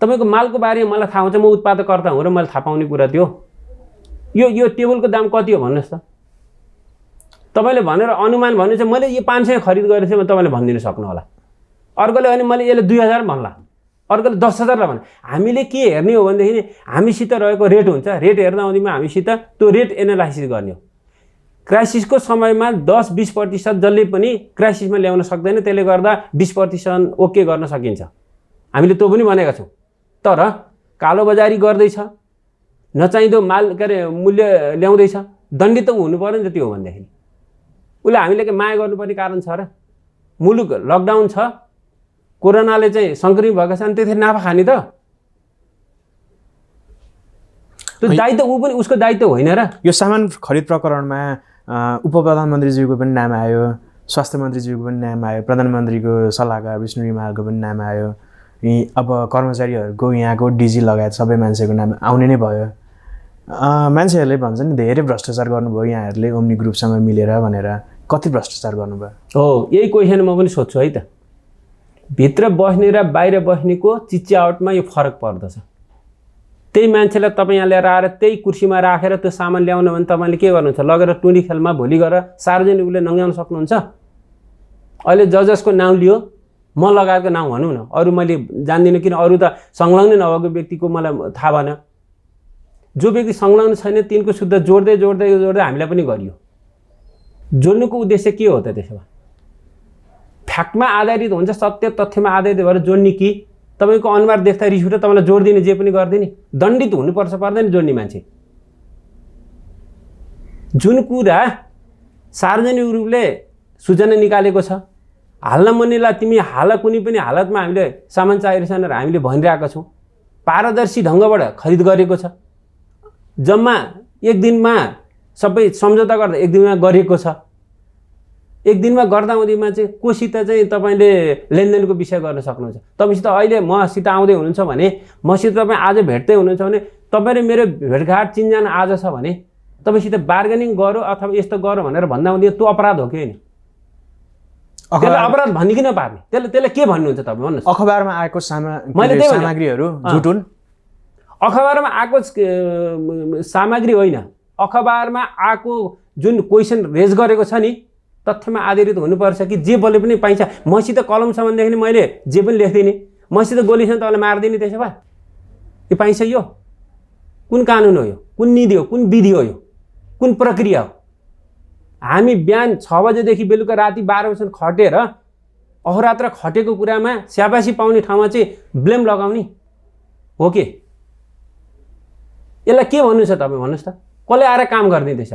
तपाईँको मालको बारेमा मलाई थाहा हुन्छ, म उत्पादकर्ता हुँ र मैले थाहा पाउने कुरा त्यो। यो टेबलको दाम कति हो भन्नुहोस् त। तपाईँले भनेर अनुमान भन्नु चाहिँ मैले यो 500 खरिद गरेको थिएँ तपाईँले भनिदिनु सक्नु होला। अर्कोले भने मैले यसले 2000 भन्ला, अर्कोले 10,000 भन्ला। हामीले के हेर्ने हो भनेदेखि हामीसित रहेको रेट हुन्छ, रेट हेर्दा आउँदैमा हामीसित त्यो रेट एनालाइसिस गर्ने हो। क्राइसिसको समयमा 10-20% जसले पनि क्राइसिसमा ल्याउन सक्दैन, त्यसले गर्दा 20% ओके गर्न सकिन्छ। हामीले त्यो पनि भनेका छौँ। तर कालोबजारी गर्दैछ, नचाहिँदो माल के अरे मूल्य ल्याउँदैछ, दण्डित त हुनु पर्यो नि त। त्यो हो भनेदेखि उसले हामीले के माया गर्नुपर्ने कारण छ र? मुलुक लकडाउन छ, कोरोनाले चाहिँ सङ्क्रमित भएका छन्, त्यतिखेर नाफा खाने त? त्यो दायित्व ऊ पनि उसको दायित्व होइन र? यो सामान खरिद प्रकरणमा उप प्रधानमन्त्रीज्यूको पनि नाम आयो, स्वास्थ्य मन्त्रीज्यूको पनि नाम आयो, प्रधानमन्त्रीको सल्लाहकार विष्णु रिमालको पनि नाम आयो। अब कर्मचारीहरूको यहाँको डिजी लगायत सबै मान्छेको नाम आउने नै भयो। मान्छेहरूले भन्छन् नि धेरै भ्रष्टाचार गर्नुभयो यहाँहरूले ओम्नी ग्रुपसँग मिलेर भनेर। कति भ्रष्टाचार गर्नुभयो? हो, यही क्वेसन म पनि सोध्छु है त। भित्र बस्ने र बाहिर बस्नेको चिच्यावटमा यो फरक पर्दछ। त्यही मान्छेलाई तपाईँ यहाँ ल्याएर आएर त्यही कुर्सीमा राखेर त्यो सामान ल्याउनु भने तपाईँले के गर्नुहुन्छ? लगेर टुँडी खेलमा भोलि गएर सार्वजनिक रूपले नङ्ग्याउन सक्नुहुन्छ? अहिले जजसको नाम लियो, म लगाएको नाम भनौँ न, अरू मैले जान्दिनँ किन अरू त संलग्न नभएको व्यक्तिको मलाई थाहा भएन। जो व्यक्ति संलग्न छैन तिनको शुद्ध जोड्दै हामीलाई पनि गरियो। जोड्नुको उद्देश्य के हो त? त्यसो भए फ्याक्टमा आधारित हुन्छ, सत्य तथ्यमा आधारित भएर जोड्ने कि तपाईँको अनुहार देख्दा रिस उठ्यो तपाईँलाई जोडिदिने जे पनि गरिदिने? दण्डित हुनुपर्छ पर्दैन जोड्ने मान्छे? जुन कुरा सार्वजनिक रूपले सूचना निकालेको छ, हाल्न मनिला तिमी हाल, कुनै पनि हालतमा हामीले सामान चाहिरहेछ भनेर हामीले भनिरहेका छौँ। पारदर्शी ढङ्गबाट खरिद गरेको छ, जम्मा एक दिनमा सबै सम्झौता गर्दा एक दिनमा गरिएको छ। एक दिनमा गर्दा हुँदैमा चाहिँ कोसित चाहिँ तपाईँले लेनदेनको विषय गर्न सक्नुहुन्छ। तपाईँसित अहिले मसित आउँदै हुनुहुन्छ भने, मसित तपाईँ आज भेट्दै हुनुहुन्छ भने, तपाईँले मेरो भेटघाट चिन्जान आज छ भने तपाईँसित बार्गेनिङ गरौँ अथवा यस्तो गरौँ भनेर भन्दा हुँदैन, त्यो अपराध हो कि होइन? त्यसलाई अपराध भनिदिन पार्ने, त्यसलाई के भन्नुहुन्छ तपाईँ भन्नुहोस्? अखबारमा आएको सामग्रीहरू झुट हुन्? अखबारमा आएको सामग्री होइन, अखबारमा आएको जुन क्वेसन रेज गरेको छ नि, तथ्यमा आधारित हुनुपर्छ कि जे बोले पनि पाइन्छ। मसित कलम छ भनेदेखि मैले जे पनि लेख्दिनँ, मसित गोली छ भने तपाईँले मारिदिने, त्यसो भए यो पाइन्छ? यो कुन कानुन हो? यो कुन नीति हो? कुन विधि हो? यो कुन प्रक्रिया हो? हामी बिहान 6 बजेदेखि बेलुका राति 12 बजीसम्म खटेर अहोरात्र खटेको कुरामा स्याबासी पाउने ठाउँमा चाहिँ ब्लेम लगाउने हो के? यसलाई के भन्नु छ तपाईँ भन्नुहोस् त? कसले आएर काम गरिदिँदैछ?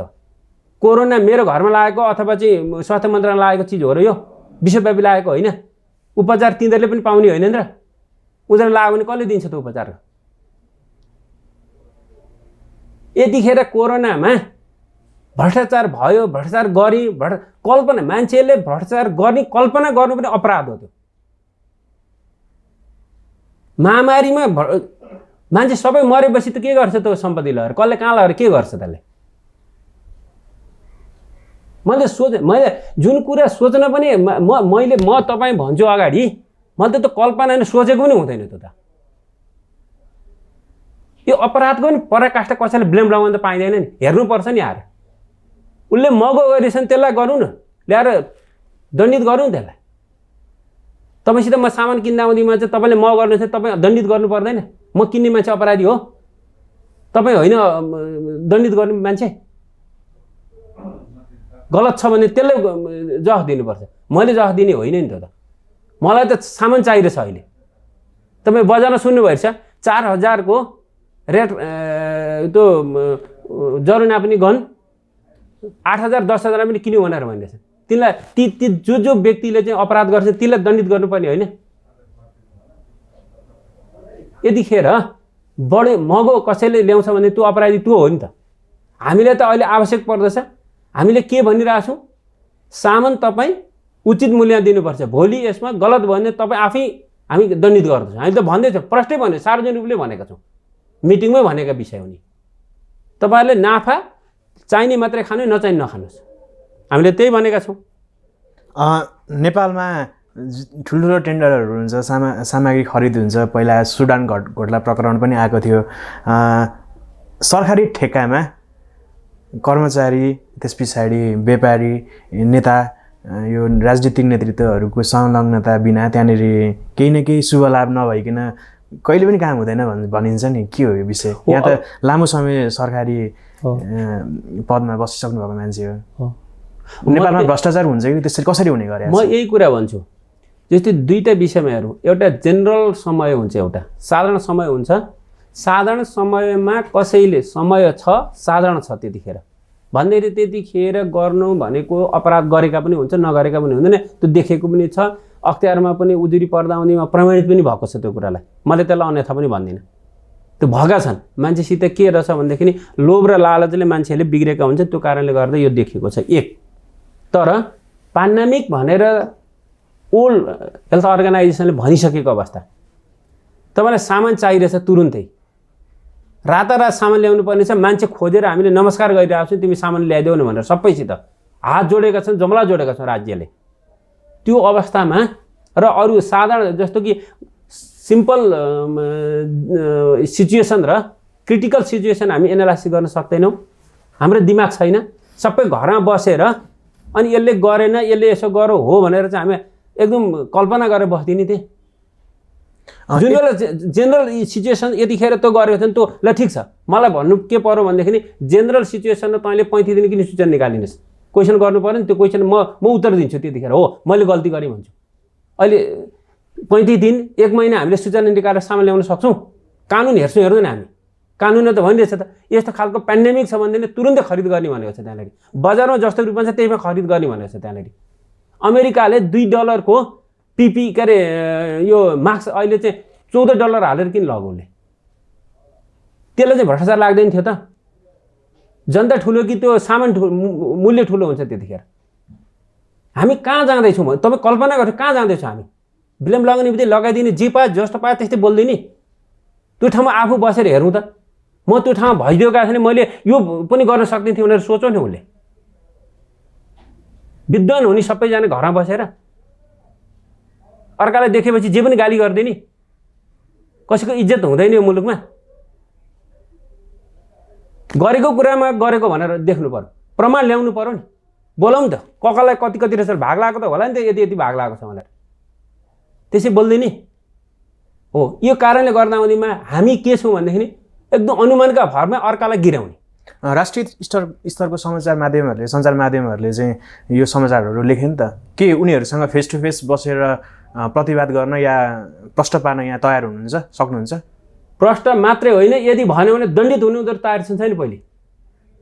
कोरोना मेरो घरमा लागेको अथवा चाहिँ स्वास्थ्य मन्त्रालयमा लागेको चिज हो र यो? विश्वव्यापी लागेको होइन? उपचार तिनीहरूले पनि पाउने होइन नि र? उनीहरू लाग्यो भने कसले दिन्छ त उपचार? यतिखेर कोरोनामा भ्रष्टाचार भयो, भ्रष्टाचार गरी कल्पना, मान्छेले भ्रष्टाचार गर्ने कल्पना गर्नु पनि अपराध हो। त्यो महामारीमा मान्छे सबै मरेपछि त के गर्छ त? सम्पत्ति लगेर कसले कहाँ लगेर के गर्छ त्यसले? मैले जुन कुरा सोच्न पनि म तपाईँ भन्छु अगाडि, मैले त कल्पना नै सोचेको पनि हुँदैन त्यो त। यो अपराधको पनि पराकाष्ठा कसैले ब्लेम लगाउन त पाइँदैन नि, हेर्नुपर्छ नि। आएर उसले मगो गरेछन् त्यसलाई गरौँ न, ल्याएर दण्डित गरौँ त्यसलाई। तपाईँसित म सामान किन्दा आउँदैमा चाहिँ तपाईँले म गर्नु चाहिँ तपाईँ दण्डित गर्नु पर्दैन? म किन्ने मान्छे अपराधी हो, तपाईँ होइन दण्डित गर्ने मान्छे? गलत छ भने त्यसले जवाफ दिनुपर्छ, मैले जवाफ दिने होइन नि त। मलाई त सामान चाहिरहेछ अहिले। तपाईँ बजारमा सुन्नुभएको छ 4000 को रेट त्यो जरो नाप्ने गन 8000 10,000 पनि किन्यो भनेर भनिरहेछ। तिनलाई ती जो व्यक्तिले चाहिँ अपराध गर्छ तिनलाई दण्डित गर्नुपर्ने होइन? यतिखेर बढी महँगो कसैले ल्याउँछ भने त्यो अपराधी त्यो हो नि त। हामीले त अहिले आवश्यक पर्दछ, हामीले के भनिरहेको छौँ? सामान तपाईँ उचित मूल्य दिनुपर्छ, भोलि यसमा गलत भयो भने तपाईँ आफै हामी दण्डित गर्दछौँ। हामीले त भन्दैछौँ, प्रष्टै भन्यो, सार्वजनिक रूपले भनेका छौँ, मिटिङमै भनेका विषय हो नि। तपाईँहरूले नाफा चाहिने मात्रै खानु, नचाहिने नखानुहोस्, हामीले त्यही भनेका छौँ। नेपालमा ठुल्ठुलो टेन्डरहरू हुन्छ, सामग्री खरिद हुन्छ। पहिला सुडान घोटाला प्रकरण पनि आएको थियो। सरकारी ठेक्कामा कर्मचारी, त्यस पछाडि व्यापारी, नेता, यो राजनीतिक नेतृत्वहरूको संलग्नता बिना त्यहाँनिर केही न केही शुभ लाभ नभइकन कहिले पनि काम हुँदैन भनिन्छ नि। के हो यो विषय? यहाँ त लामो समय सरकारी पदमा बसिसक्नु भएको मान्छे हो। नेपालमा भ्रष्टाचार हुन्छ कि त्यसरी कसरी हुने गरे? म यही कुरा भन्छु, जस्तै दुईटा विषयमा हेरौँ। एउटा जेनरल समय हुन्छ, एउटा साधारण समय हुन्छ। साधारण समयमा कसैले समय छ, साधारण छ त्यतिखेर भन्दाखेरि त्यतिखेर गर्नु भनेको अपराध गरेका पनि हुन्छ, नगरेका पनि हुँदैन। त्यो देखेको पनि छ, अख्तियारमा पनि उजुरी पर्दा आउँदैमा प्रमाणित पनि भएको छ त्यो कुरालाई। मैले त्यसलाई अन्यथा पनि भन्दिनँ। त्यो भएका छन्। मान्छेसित के रहेछ भनेदेखि लोभ र लालचले मान्छेहरूले बिग्रेका हुन्छ, त्यो कारणले गर्दा यो देखिएको छ। एक तर पान्डामिक भनेर ओल्ड हेल्थ अर्गनाइजेसनले भनिसकेको अवस्था, तपाईँलाई सामान चाहिरहेछ तुरुन्तै, रातारात सामान ल्याउनु पर्ने छ, मान्छे खोजेर हामीले नमस्कार गरिरहेको छौँ, तिमी सामान ल्याइदेऊ न भनेर सबैसित हात जोडेका छन्, जमला जोडेका छन् राज्यले। त्यो अवस्थामा र अरू साधारण जस्तो कि सिम्पल सिचुएसन र क्रिटिकल सिचुएसन हामी एनालाइसिस गर्न सक्दैनौँ। हाम्रो दिमाग छैन। सबै घरमा बसेर अनि यसले गरेन, यसले यसो गरौँ हो भनेर चाहिँ हामी एकदम कल्पना गरेर बस्दिने थिएँ। जुन बेला जेनरल सिचुएसन यतिखेर त्यो गरेको छ नि, त्यो ल ठिक छ। मलाई भन्नु के पर्यो भनेदेखि जेनरल सिचुएसनमा तैँले 35 दिन किन सूचना निकालिनुहोस्? क्वेसन गर्नु पऱ्यो नि। त्यो क्वेसन म उत्तर दिन्छु त्यतिखेर, हो मैले गल्ती गरेँ भन्छु। अहिले 35 दिन 1 महिना हामीले सूचना निकालेर सामान ल्याउन सक्छौँ? कानुन हेर्छौँ हेर्दैन हामी? कानुनले त भनिरहेछ त यस्तो खालको पेन्डेमिक छ भनेदेखि तुरुन्तै खरिद गर्ने भनेको छ। त्यहाँनिर बजारमा जस्तो रूपमा छ त्यहीमा खरिद गर्ने भनेको छ। त्यहाँनिर अमेरिकाले $2 को पिपी के अरे यो मास्क अहिले चाहिँ $14 हालेर किन लग्यो उसले? त्यसलाई चाहिँ भ्रष्टाचार लाग्दैन थियो त? जनता ठुलो कि त्यो सामान मूल्य ठुलो हुन्छ त्यतिखेर? हामी कहाँ जाँदैछौँ? तपाईँ कल्पना गर्नु कहाँ जाँदैछौँ हामी? ब्लेम लगाउने बित्तिकै लगाइदिने, जे पायो जस्तो पायो त्यस्तै बोल्दिने। त्यो ठाउँमा आफू बसेर हेरौँ त। म त्यो ठाउँमा भइदिएको छैन, मैले यो पनि गर्न सक्ने थिएँ भनेर सोचौँ नि। उसले विद्वान हुने सबैजना घरमा बसेर अर्कालाई देखेपछि जे पनि गाली गरिदिने, कसैको इज्जत हुँदैन यो मुलुकमा। गरेको कुरामा गरेको भनेर देख्नु पर्यो, प्रमाण ल्याउनु पर्यो नि। बोलाउँ त ककालाई कति कति रहेछ भाग लागेको त होला नि त, यति यति भाग लागेको छ भनेर त्यसै बोल्दै नि हो। यो कारणले गर्दामा हामी के छौँ भनेदेखि एकदम अनुमानका भरमा अर्कालाई गिराउने। राष्ट्रिय स्तरको सञ्चार माध्यमहरूले चाहिँ यो समाचारहरू लेखे नि त, के उनीहरूसँग फेस टु फेस बसेर प्रतिवाद गर्न या प्रश्न पार्न यहाँ तयार हुनुहुन्छ, सक्नुहुन्छ? प्रश्न मात्रै होइन, यदि भन्यो भने दण्डित हुनु उनीहरू तयार छन् छैन? पहिले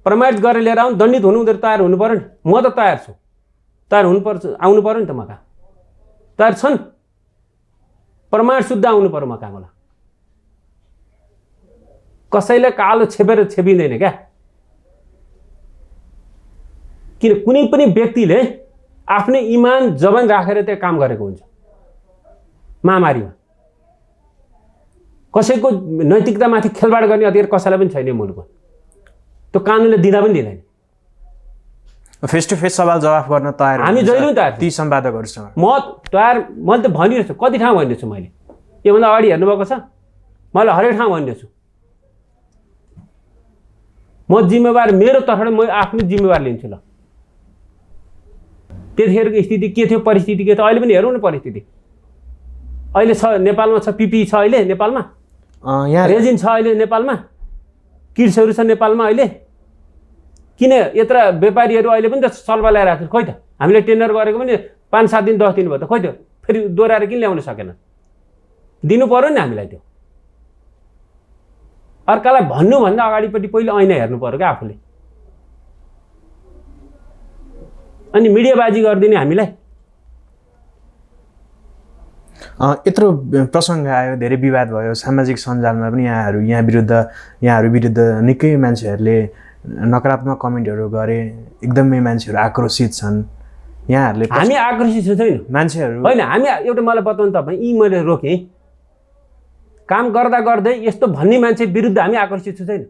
प्रमाणित गरेर लिएर आउनु, दण्डित हुनु उनीहरू तयार हुनु पऱ्यो नि। म त तयार छु, तयार हुनुपर्छ, आउनु पऱ्यो नि त। म कहाँ तयार छन्? प्रमाण शुद्ध आउनु पऱ्यो म कहाँ। मलाई कसैले कालो छेपेर छेपिँदैन क्या, किन कुनै पनि व्यक्तिले आफ्नो इमान जवान राखेर त्यो काम गरेको हुन्छ। महामारीमा कसैको नैतिकतामाथि खेलबाड गर्ने अधिकार कसैलाई पनि छैन मुलुकमा, त्यो कानुनले दिँदा पनि दिँदैन। फेस टु फेस सवाल जवाफ गर्न तयार हामी जहिले तयार, ती सम्पादकहरूसँग म तयार। मैले त भनिरहेको छु, कति ठाउँ भनिरहेको छु मैले, योभन्दा अगाडि हेर्नुभएको छ, मैले हरेक ठाउँ भनिरहेको छु। म जिम्मेवार, मेरो तर्फबाट म आफ्नो जिम्मेवार लिन्छु। ल त्यतिखेरको स्थिति के थियो, परिस्थिति के थियो, अहिले पनि हेरौँ न परिस्थिति। अहिले छ नेपालमा, छ पिपी छ अहिले नेपालमा, यहाँ रेजिन छ अहिले नेपालमा, किट्सहरू छ नेपालमा अहिले। किन यत्र व्यापारीहरू अहिले पनि त सल्भा ल्याइरहेको छ? खोइ त हामीले टेन्डर गरेको पनि 5-7 दिन 10 दिन भयो त, खोइ त फेरि दोहोऱ्याएर किन ल्याउन सकेन? दिनु पर्यो नि हामीलाई त्यो। अर्कालाई भन्नुभन्दा अगाडिपट्टि पहिले ऐना हेर्नु पर्यो क्या आफूले, अनि मिडियाबाजी गरिदिने हामीलाई। यत्रो प्रसङ्ग आयो, धेरै विवाद भयो, सामाजिक सञ्जालमा पनि यहाँहरू विरुद्ध निकै मान्छेहरूले नकारात्मक कमेन्टहरू गरे, एकदमै मान्छेहरू आक्रोशित छन्। यहाँहरूले हामी आक्रोशित छैन मान्छेहरू होइन, हामी एउटा मलाई बताउनु तपाईँ, यी मैले रोकेँ काम गर्दा गर्दै यस्तो भन्ने मान्छे विरुद्ध हामी आक्रोशित छैन।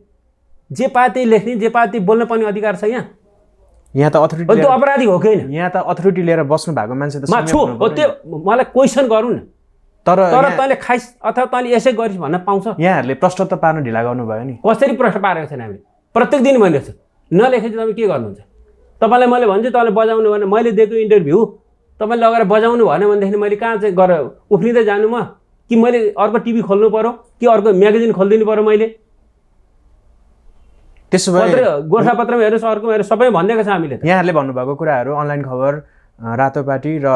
जे पाते लेख्ने, जे पाते बोल्न पर्ने अधिकार छ यहाँ त अथोरिटी, त्यो अपराधी हो कि होइन? यहाँ त अथोरिटी लिएर बस्नु भएको मान्छे त छु हो, त्यो मलाई क्वेसन गरौँ न। तर तैँले खाइस् अथवा तैँले यसै गरिस् भन्न पाउँछ? यहाँहरूले प्रश्न त पार्न ढिला गर्नुभयो नि। कसरी प्रश्न पारेको छैन हामीले? प्रत्येक दिन भनिरहेको छु, नलेखेपछि तपाईँ के गर्नुहुन्छ? तपाईँलाई मैले भन्छु, तपाईँले बजाउनु भने, मैले दिएको इन्टरभ्यू तपाईँले लगेर बजाउनु भएन भनेदेखि मैले कहाँ चाहिँ गरेर उफ्रिँदै जानु म? कि मैले अर्को टिभी खोल्नु पऱ्यो कि अर्को म्यागजिन खोलिदिनु पऱ्यो मैले? त्यसो भए गोर्खापत्रमा हेर्नुहोस्, अर्कोमा हेर्नुहोस्, सबै भनिदिएको छ हामीले। यहाँहरूले भन्नुभएको कुराहरू अनलाइन खबर, रातोपाटी र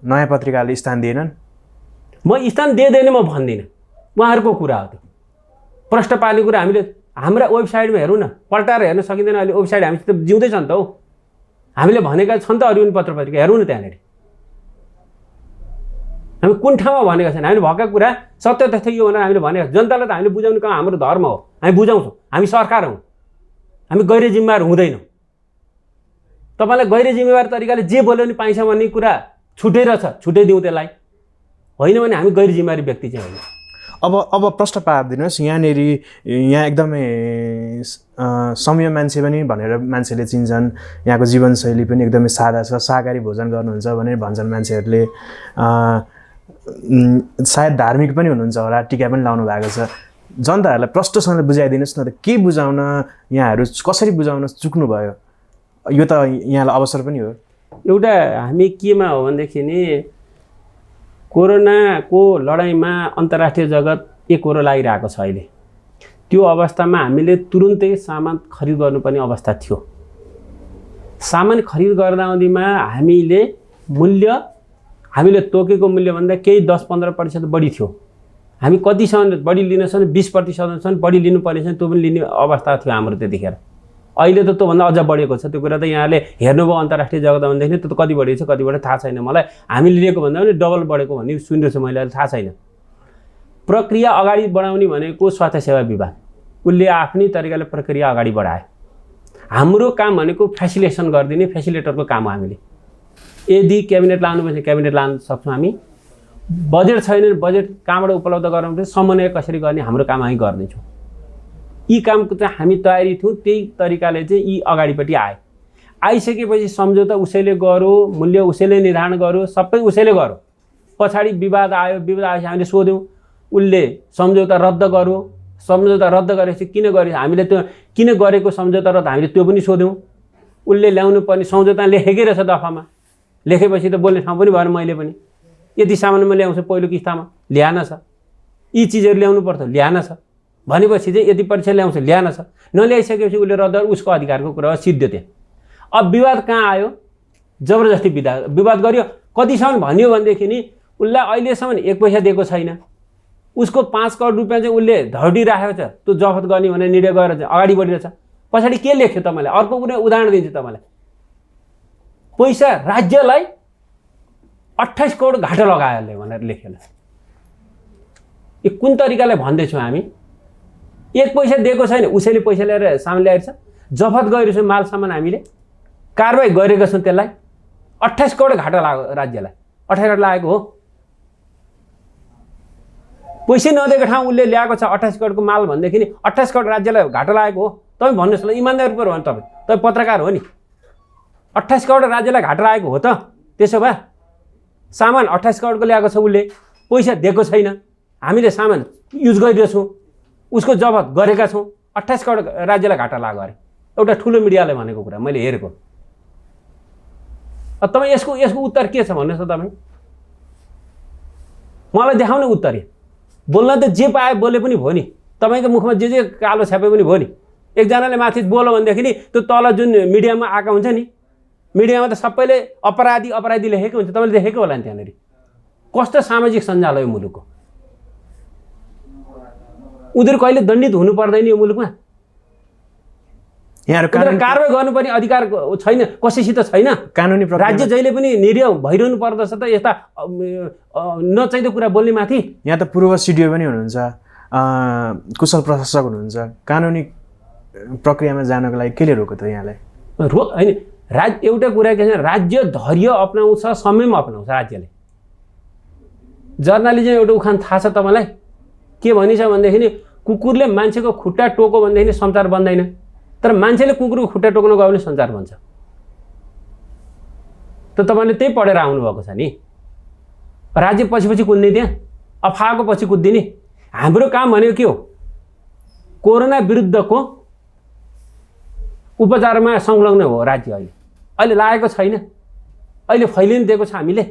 नयाँ पत्रिकाले स्थान दिएनन्। म स्थान दिँदैन म भन्दिनँ, उहाँहरूको कुरा हो त्यो। प्रश्न पार्ने कुरा हामीले हाम्रा वेबसाइटमा हेरौँ न, पल्टाएर हेर्न सकिँदैन। अहिले वेबसाइट हामीसित जिउँदैछ नि त हौ, हामीले भनेका छन् त अरू पनि पत्र पत्रिका, हेरौँ न त्यहाँनिर हामी कुन ठाउँमा भनेका छैन। हामीले भएका कुरा सत्य तथ्य यो भनेर हामीले भनेका, जनतालाई त हामीले बुझाउने काम हाम्रो धर्म हो, हामी बुझाउँछौँ। हामी सरकार हौँ, हामी गैर जिम्मेवार हुँदैनौँ। तपाईँलाई गैर जिम्मेवार तरिकाले जे बोल्यो नि पाइन्छ भन्ने कुरा छुटेर छ, छुटाइदिउँ त्यसलाई, होइन भने हामी गैर जिम्मेवारी व्यक्ति चाहिँ होइन। अब प्रश्न पारिदिनुहोस्, यहाँ एकदमै सम्य मान्छे पनि भनेर मान्छेले चिन्छन्, यहाँको जीवनशैली पनि एकदमै सादा छ, शाकाहारी भोजन गर्नुहुन्छ भनेर भन्छन् मान्छेहरूले। सायद धार्मिक पनि हुनुहुन्छ होला, टिका पनि लाउनु भएको छ। जनताहरूलाई प्रश्नसँग बुझाइदिनुहोस् न त, के बुझाउन यहाँहरू कसरी बुझाउन चुक्नुभयो? यो त यहाँलाई अवसर पनि हो। एउटा हामी केमा हो भनेदेखि नि, कोरोनाको लडाइँमा अन्तर्राष्ट्रिय जगत एकहोरो लागिरहेको छ अहिले। त्यो अवस्थामा हामीले तुरुन्तै सामान खरिद गर्नुपर्ने अवस्था थियो। सामान खरिद गर्दामा हामीले मूल्य, हामीले तोकेको मूल्यभन्दा केही 10-15% बढी थियो। हामी कतिसम्म बढी लिनसम्म 20%सम्म बढी लिनुपर्ने छ, त्यो पनि लिने अवस्था थियो हाम्रो त्यतिखेर। अहिले त त्योभन्दा अझ बढेको छ। त्यो कुरा त यहाँले हेर्नुभयो अन्तर्राष्ट्रिय जगत भनेदेखि त्यो त कति बढेको छ, कति बढेको थाहा छैन मलाई। हामीले लिएको भन्दा पनि डबल बढेको भन्ने सुनिरहेको छु मैले, अहिले थाहा छैन। प्रक्रिया अगाडि बढाउने भनेको स्वास्थ्य सेवा विभाग, उसले आफ्नै तरिकाले प्रक्रिया अगाडि बढायो। हाम्रो काम भनेको फेसिलिटेसन गरिदिने, फेसिलिटेटरको काम हो। हामीले यदि क्याबिनेट लानुपर्छ क्याबिनेट लान सक्छौँ हामी, बजेट छैन बजेट कहाँबाट उपलब्ध गराउनु, समन्वय कसरी गर्ने, हाम्रो काम हामी गर्दैछौँ। यी कामको चाहिँ हामी तयारी थियौँ, त्यही तरिकाले चाहिँ यी अगाडिपट्टि आइसकेपछि सम्झौता उसैले गऱ्यो, मूल्य उसैले निर्धारण गर्यो, सबै उसैले गर्यो। पछाडि विवाद आयो, विवाद आएपछि हामीले सोध्यौँ, उसले सम्झौता रद्द गर्यो। सम्झौता रद्द गरेपछि किन गर्यो, हामीले त्यो किन गरेको सम्झौता रद्द हामीले त्यो पनि सोध्यौँ। उसले ल्याउनु पर्ने सम्झौता लेखेकै रहेछ दफामा। लेखेपछि त बोल्ने ठाउँ पनि भएन। मैले पनि यति सामान म ल्याउँछु पहिलो किस्तामा, ल्याएन छ। यी चिजहरू ल्याउनु पर्छ, ल्याएन छ भनेपछि चाहिँ यति परीक्षा ल्याउँछ, ल्याएन छ। नल्याइसकेपछि उसले रद्द उसको अधिकारको कुरा सिद्ध्यो त्यहाँ। अब विवाद कहाँ आयो? जबरजस्ती विवाद गरियो। कतिसम्म भन्यो भनेदेखि नि उसलाई अहिलेसम्म 1 पैसा दिएको छैन। उसको 5 करोड रुपियाँ चाहिँ उसले धर्डी राखेको छ, त्यो जफत गर्ने भनेर निर्णय गरेर चाहिँ अगाडि बढिरहेछ। पछाडि के लेख्यो तपाईँलाई? अर्को कुनै उदाहरण दिन्छु तपाईँलाई। पैसा राज्यलाई 28 करोड घाटा लगायो भनेर लेख्यो। यो कुन तरिकाले भन्दैछौँ हामी? 1 पैसा दिएको छैन, उसैले पैसा ल्याएर सामान ल्याएर छ, जफत गरिरहेछौँ माल सामान, हामीले कारबाही गरेका छौँ। त्यसलाई 28 करोड घाटा लाग्यो राज्यलाई। 28 करोड लागेको हो। पैसै नदिएको ठाउँ उसले ल्याएको छ 28 करोडको माल भनेदेखि 28 करोड राज्यलाई घाटा लागेको हो। तपाईँ भन्नुहोस् न, इमान्दारी पऱ्यो भने तपाईँ पत्रकार हो नि। 28 करोड राज्यलाई घाटा लागेको हो त? त्यसो भए सामान 28 करोडको ल्याएको छ, उसले पैसा दिएको छैन, हामीले सामान युज गरिरहेछौँ, उसको जफत गरेका छौँ, 28 करोड राज्यलाई घाटा लाग्यो अरे। एउटा ठुलो मिडियाले भनेको कुरा मैले हेरेको। अब तपाईँ यसको उत्तर के छ भन्नुहोस् त? तपाईँ मलाई देखाउने उत्तर। बोल्न त जे पाए बोले पनि भयो नि, तपाईँको मुखमा जे कालो छ्यापे पनि भयो नि। एकजनाले माथि बोल्यो भनेदेखि नि त्यो तल जुन मिडियामा आएको हुन्छ नि, मिडियामा त सबैले अपराधी लेखेको हुन्छ। तपाईँले देखेको होला नि त्यहाँनिर कस्तो सामाजिक सञ्जाल हो यो मुलुकको। उनीहरू कहिले दण्डित हुनु पर्दैन यो मुलुकमा। यहाँहरु कारबाही गर्नुपर्ने अधिकार छैन, कसैसित छैन। कानुनी राज्य जहिले पनि निरीह भइरहनु पर्दछ त यस्ता नचाहिँदो कुरा बोल्ने माथि। यहाँ त पूर्व सिडिओ पनि हुनुहुन्छ, कुशल प्रशासक हुनुहुन्छ। कानुनी प्रक्रियामा जानको लागि केले रोक्यो त यहाँलाई? होइन, एउटा कुरा के छ, राज्य धैर्य अपनाउँछ, संयम अपनाउँछ राज्यले। जर्नलिजम एउटा उखान थाहा छ तपाईँलाई? के भनिन्छ भनेदेखि नि कुकुरले मान्छेको खुट्टा टोक्यो भनेदेखि संसार बन्दैन, तर मान्छेले कुकुरको खुट्टा टोक्न गयो भने संसार बन्छ। त तपाईँले त्यही पढेर आउनुभएको छ नि। राज्य पछि कुद्ने, त्यहाँ अफवाहको पछि कुद्दिने। हाम्रो काम भनेको के हो? कोरोना विरुद्धको उपचारमा संलग्न हो राज्य। अहिले लागेको छैन, अहिले फैलिन दिएको छ। हामीले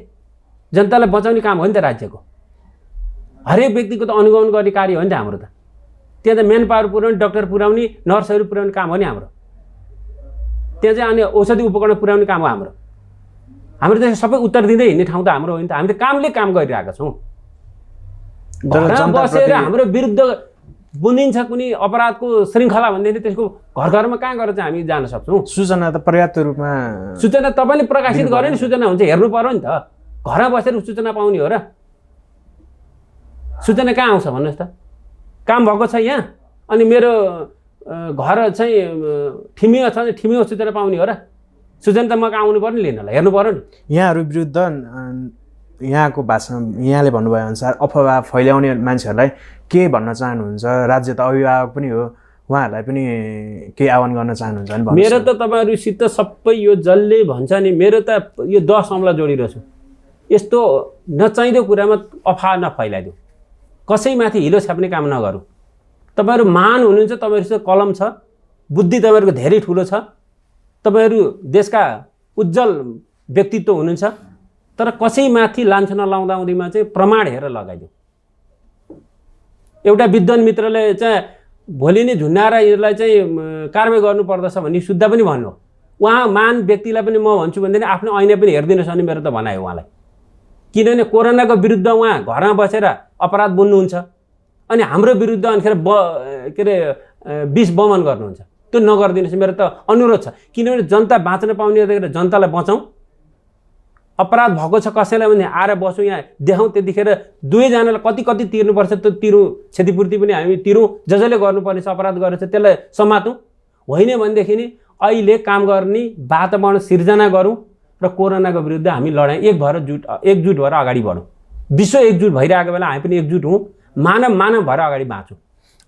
जनतालाई बचाउने काम हो नि त राज्यको। हरेक व्यक्तिको त अनुगमन गर्ने कार्य हो नि त हाम्रो। त त्यहाँ त मेन पावर पुर्याउने, डाक्टर पुर्याउने, नर्सहरू पुर्याउने काम हो नि हाम्रो। त्यहाँ चाहिँ अनि औषधि उपकरण पुर्याउने काम हो हाम्रो। हाम्रो त सबै उत्तर दिँदै हिँड्ने ठाउँ त हाम्रो हो नि त। हामी त कामले काम गरिरहेका छौँ। घरमा बसेर हाम्रो विरुद्ध बुनिन्छ कुनै अपराधको श्रृङ्खला भन्दाखेरि त्यसको घर घरमा कहाँ गएर चाहिँ हामी जान सक्छौँ? सूचना त पर्याप्त रूपमा, सूचना तपाईँले प्रकाशित गरे नि सूचना हुन्छ, हेर्नु पर्यो नि त। घरमा बसेर सूचना पाउने हो र? सूचना कहाँ आउँछ भन्नुहोस् त? काम भएको छ यहाँ, अनि मेरो घर चाहिँ ठिमियो छ भने ठिमियो सूचना पाउने हो र? सूचना त म कहाँ आउनु पर्ने लिनलाई, हेर्नु पर्यो नि। यहाँहरू विरुद्ध यहाँको भाषा यहाँले भन्नुभयो अनुसार अफवाह फैल्याउने मान्छेहरूलाई के भन्न चाहनुहुन्छ? राज्य त अभिभावक पनि हो, उहाँहरूलाई पनि केही आह्वान गर्न चाहनुहुन्छ भने? मेरो त तपाईँहरूसित सबै यो जसले भन्छ नि, मेरो त यो 10 औँला जोडिरहेछु। यस्तो नचाहिँदो कुरामा अफवाह नफैलाइदियो, कसैमाथि हिलो छाप्ने काम नगरौँ। तपाईँहरू महान हुनुहुन्छ, तपाईँहरूसित कलम छ, बुद्धि तपाईँहरूको धेरै ठुलो छ, तपाईँहरू देशका उज्जवल व्यक्तित्व हुनुहुन्छ, तर कसैमाथि लान्छना लाउँदाउदैमा चाहिँ प्रमाण हेरेर लगाइदिउँ। एउटा विद्वान मित्रले चाहिँ भोलि नै झुन्डाएर यसलाई चाहिँ कारबाही गर्नुपर्दछ भन्ने शुद्ध पनि भन्नु। उहाँ महान व्यक्तिलाई पनि म भन्छु भनेदेखि आफ्नो ऐना पनि हेरिदिनुहोस् भने मेरो त भनाइ हो उहाँलाई। किनभने कोरोनाको विरुद्ध उहाँ घरमा बसेर अपराध बुन्नुहुन्छ, अनि हाम्रो विरुद्ध अनिखेर के अरे विष बमन गर्नुहुन्छ। त्यो नगरिदिनुहोस्, मेरो त अनुरोध छ। किनभने जनता बाँच्न पाउने देखेर जनतालाई बचाउँ। अपराध भएको छ कसैलाई भने आएर बसौँ, यहाँ देखाउँ। त्यतिखेर दुवैजनालाई कति तिर्नुपर्छ त्यो तिरौँ, क्षतिपूर्ति पनि हामी तिरौँ। जसले गर्नुपर्ने छ अपराध गरेछ त्यसलाई समातौँ। होइन भनेदेखि नि अहिले काम गर्ने वातावरण सिर्जना गरौँ र कोरोनाको विरुद्ध हामी लडाइँ एकजुट भएर अगाडि बढौँ। विश्व एकजुट भइरहेको बेला हामी पनि एकजुट हौँ, मानव भएर अगाडि बाँचौँ।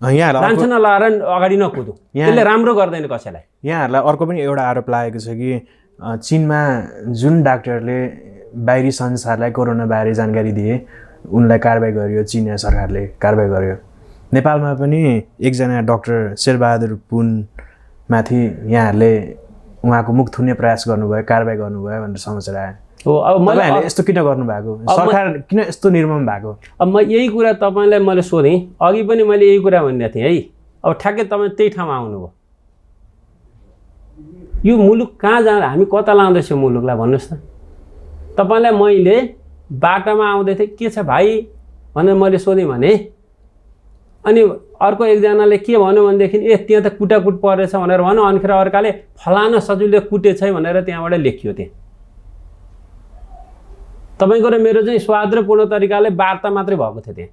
लान्छना लगाएर अगाडि नकुदौँ, त्यसले राम्रो गर्दैन कसैलाई। यहाँहरूलाई अर्को पनि एउटा आरोप लागेको छ कि चीनमा जुन डाक्टरले बाहिरी संसारलाई कोरोना बारे जानकारी दिए उनलाई कारबाही गरियो, चिनिया सरकारले कारबाही गर्यो। नेपालमा पनि एकजना डाक्टर शेरबहादुर पुनमाथि यहाँहरूले उहाँको मुख थुन्ने प्रयास गर्नुभयो, कारबाही गर्नुभयो भनेर समाचार आयो। हो अब मैले तपाईँहरूले यस्तो किन गर्नुभएको? सरकार किन यस्तो निर्मम भएको? अब म यही कुरा तपाईँलाई मैले सोधेँ, अघि पनि मैले यही कुरा भनिरहेको थिएँ है। अब ठ्याक्कै तपाईँ त्यही ठाउँमा आउनुभयो। यो मुलुक कहाँ जाँदा हामी कता लाँदैछौँ मुलुकलाई भन्नुहोस् त। तपाईँलाई मैले बाटोमा आउँदै थिएँ, के छ भाइ भनेर मैले सोधेँ भने अनि अर्को एकजनाले के भन्यो भनेदेखि ए त्यहाँ त कुटाकुट परेछ भनेर भन्यो, अनिखेर अर्काले फलाना सजिलोले कुटेछ भनेर त्यहाँबाट लेखियो। त्यहाँ तपाईँको र मेरो चाहिँ स्वाद्रपूर्ण तरिकाले वार्ता मात्रै भएको थियो। त्यहाँ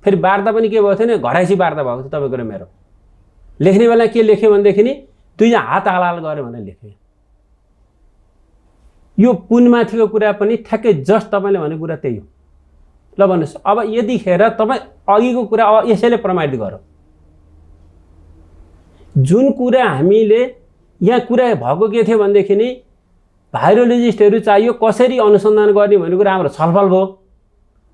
फेरि वार्ता पनि के भएको थियो भने घराइसी वार्ता भएको थियो तपाईँको र मेरो। लेख्ने बेला के लेख्यो भनेदेखि नि दुईजना हात हाल गऱ्यो भनेर लेख्यो। यो पुनमाथिको कुरा पनि ठ्याक्कै जस्ट तपाईँले भनेको कुरा त्यही हो। ल भन्नुहोस्, अब यतिखेर तपाईँ अघिको कुरा अब यसैले प्रमाणित गरौँ। जुन कुरा हामीले यहाँ कुरा भएको के थियो भनेदेखि नि भाइरोलोजिस्टहरू चाहियो, कसरी अनुसन्धान गर्ने भन्ने कुरा हाम्रो छलफल भयो।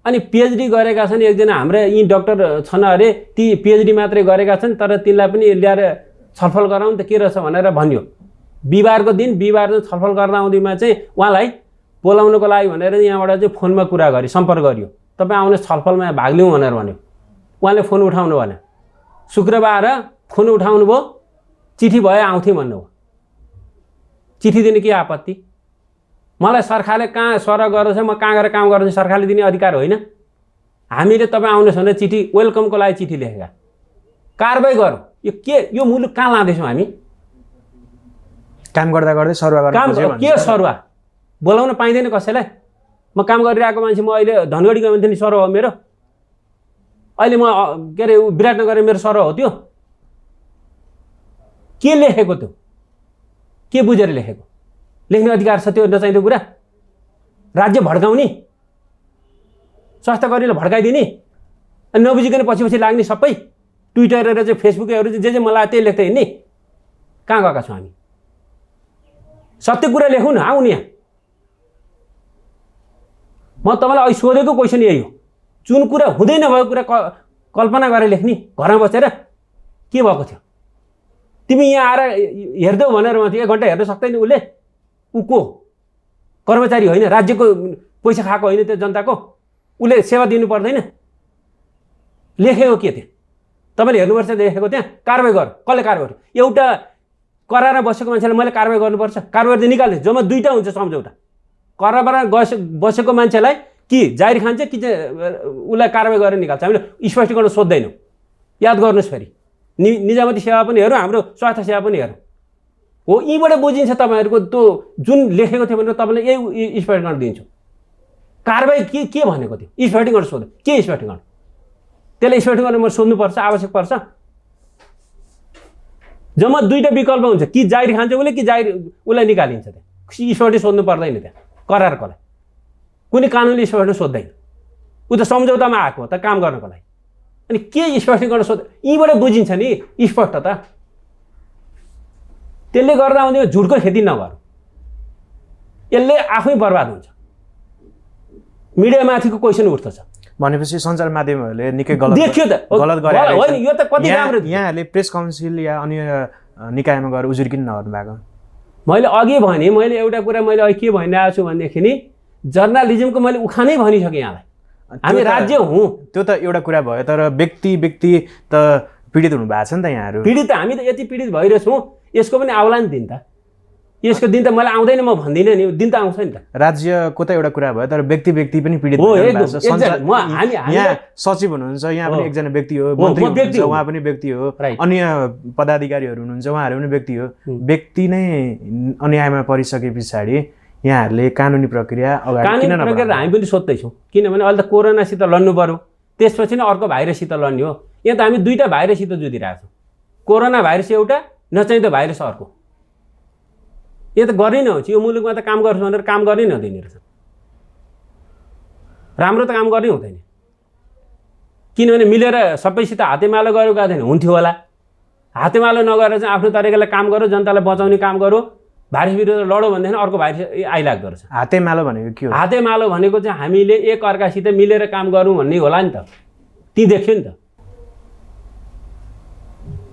अनि पिएचडी गरेका छन् एकजना हाम्रा यी डक्टर छन् अरे, ती पिएचडी मात्रै गरेका छन्, तर तिनलाई पनि ल्याएर छलफल गराउँ त के रहेछ भनेर भन्यो। बिहिबारको दिन छलफल गर्दा आउँदैमा चाहिँ उहाँलाई बोलाउनको लागि भनेर यहाँबाट चाहिँ फोनमा कुरा गरी सम्पर्क गरियो। तपाईँ आउनुहोस् छलफलमा भाग लिउँ भनेर भन्यो। उहाँले फोन उठाउनु भएन। शुक्रबार फोन उठाउनु भयो, चिठी भयो आउँथेँ भन्नुभयो। चिठी दिने के आपत्ति? मलाई सरकारले कहाँ सर गरेछ, म कहाँ गएर काम गर्छु, सरकारले दिने अधिकार होइन। हामीले तपाईँ आउनुहोस् भनेर चिठी वेलकमको लागि चिठी लेखेका। कारबाही गरौँ। यो के, यो मुलुक कहाँ लाँदैछौँ हामी? काम गर्दा गर्दै सरुवा गर्न काम के सरुवा बोलाउन पाइँदैन कसैलाई? म काम गरिरहेको मान्छे, म अहिले धनगढी गयो भने नि सरुवा हो मेरो। अहिले म के अरे विराटनगर मेरो सरुवा हो। त्यो के लेखेको? त्यो के बुझेर लेखेको? लेख्ने अधिकार छ त्यो नचाहिँदो कुरा? राज्य भड्काउने, स्वास्थ्यकर्मीलाई भड्काइदिने, अनि नबुझिकन पछि पछि लाग्ने सबै ट्विटर र चाहिँ फेसबुकहरू जे मलाई त्यही लेख्दै हिँड्ने। कहाँ गएका छौँ हामी? सत्य कुरा लेखौँ न, आउनु यहाँ। म तपाईँलाई अहिले सोधेको क्वेसन यही हो। जुन कुरा हुँदै नभएको कुरा कल्पना गरेर लेख्ने घरमा बसेर के भएको थियो? तिमी यहाँ आएर हेर्दैौ भनेर माथि 1 घन्टा हेर्न सक्दैन उसले? ऊ को कर्मचारी होइन, राज्यको पैसा खाएको होइन त्यो जनताको? उसले सेवा दिनु पर्दैन? लेखेको के थियो? तपाईँले हेर्नुपर्छ लेखेको। त्यहाँ कारबाही गर। कसले कारबाही गर्यो? एउटा करारमा बसेको मान्छेलाई मैले कारबाही गर्नुपर्छ? कारबाही चाहिँ निकाल्ने जम्मा 2टा हुन्छ सम्झौता। करारमा बसेको मान्छेलाई कि जाहिर खान्छ कि उसलाई कारबाही गरेर निकाल्छ। हामीले स्पष्टीकरण सोध्दैनौँ। याद गर्नुहोस्, फेरि निजामती सेवा पनि हेरौँ, हाम्रो स्वास्थ्य सेवा पनि हेरौँ। हो, यहीँबाट बुझिन्छ तपाईँहरूको त्यो जुन लेखेको थियो भनेर तपाईँले यही स्पष्टीकरण दिन्छु। कारबाही के भनेको थियो? स्पष्टीकरण सोध्यो। के स्पष्टीकरण? त्यसलाई स्पष्टीकरण म सोध्नुपर्छ, आवश्यक पर्छ। जम्मा 2टा विकल्प हुन्छ, कि जाहिर खान्छ उसले कि जाहिर उसलाई निकालिन्छ। त्यहाँ स्पष्टी सोध्नु पर्दैन। त्यहाँ करारकोलाई कुनै कानुनले स्पष्ट सोध्दैन। ऊ त सम्झौतामा आएको त काम गर्नको लागि। अनि के स्पष्टीकरण सोध्? यहीँबाट बुझिन्छ नि स्पष्टता। त्यसले गर्दा आउँदै झुटको खेती नगरौँ, यसले आफै बर्बाद हुन्छ। मिडियामाथिको क्वेसन उठ्दछ भनेपछि सञ्चार माध्यमहरूले निकै गलत देखियो त। गलत गरे होइन, यो त कति राम्रो। यहाँहरूले प्रेस काउन्सिल या अन्य निकायमा गएर उजुर किन नगर्नु भएको? मैले अघि भने, मैले एउटा कुरा मैले अहिले के भनिरहेको छु भनेदेखि नि जर्नलिजमको मैले उखानै भनिसकेँ यहाँलाई। हामी राज्य हौँ, त्यो त एउटा कुरा भयो। तर व्यक्ति त पीडित हुनु भएको छ नि त यहाँहरू। पीडित त हामी त यति पीडित भइरहेछौँ। यसको पनि आउला नि दिन त। यसको दिन त मलाई आउँदैन म भन्दिनँ नि, दिन त आउँछ नि त। राज्यको त एउटा कुरा भयो, तर व्यक्ति पनि पीडित हो। यहाँ सचिव हुनुहुन्छ, यहाँ पनि एकजना व्यक्ति हो, मन्त्री हुनुहुन्छ उहाँ पनि व्यक्ति हो, अन्य पदाधिकारीहरू हुनुहुन्छ उहाँहरू पनि व्यक्ति हो। व्यक्ति नै अन्यायमा परिसके पछाडि यहाँहरूले कानुनी प्रक्रिया अगाडि किन नबढाउनु? हामी पनि सोध्दैछौँ, किनभने अहिले त कोरोनासित लड्नु पर्यो, त्यसपछि नै अर्को भाइरससित लड्ने हो। यहाँ त हामी 2टा भाइरससित जुधिरहेको छौँ। कोरोना भाइरस एउटा, नचाहिँ त भाइरस अर्को। यो त गर्नै नहुन्छ। यो मुलुकमा त काम गर्छु भनेर काम गर्नै नदिने रहेछ। राम्रो त काम गर्नै हुँदैन। किनभने मिलेर सबैसित हातेमालो गरेको थिएन हुन्थ्यो होला। हातेमालो नगरेर चाहिँ आफ्नो तरिकाले काम गरौँ, जनतालाई बचाउने काम गरौँ, भाइरस विरुद्ध लडौँ भनेदेखि अर्को भाइरस आइलाग्दो रहेछ। हातेमालो भनेको के हो? हातेमालो भनेको चाहिँ हामीले एक अर्कासित मिलेर काम गरौँ भन्ने होला नि त। ती देख्यो नि त।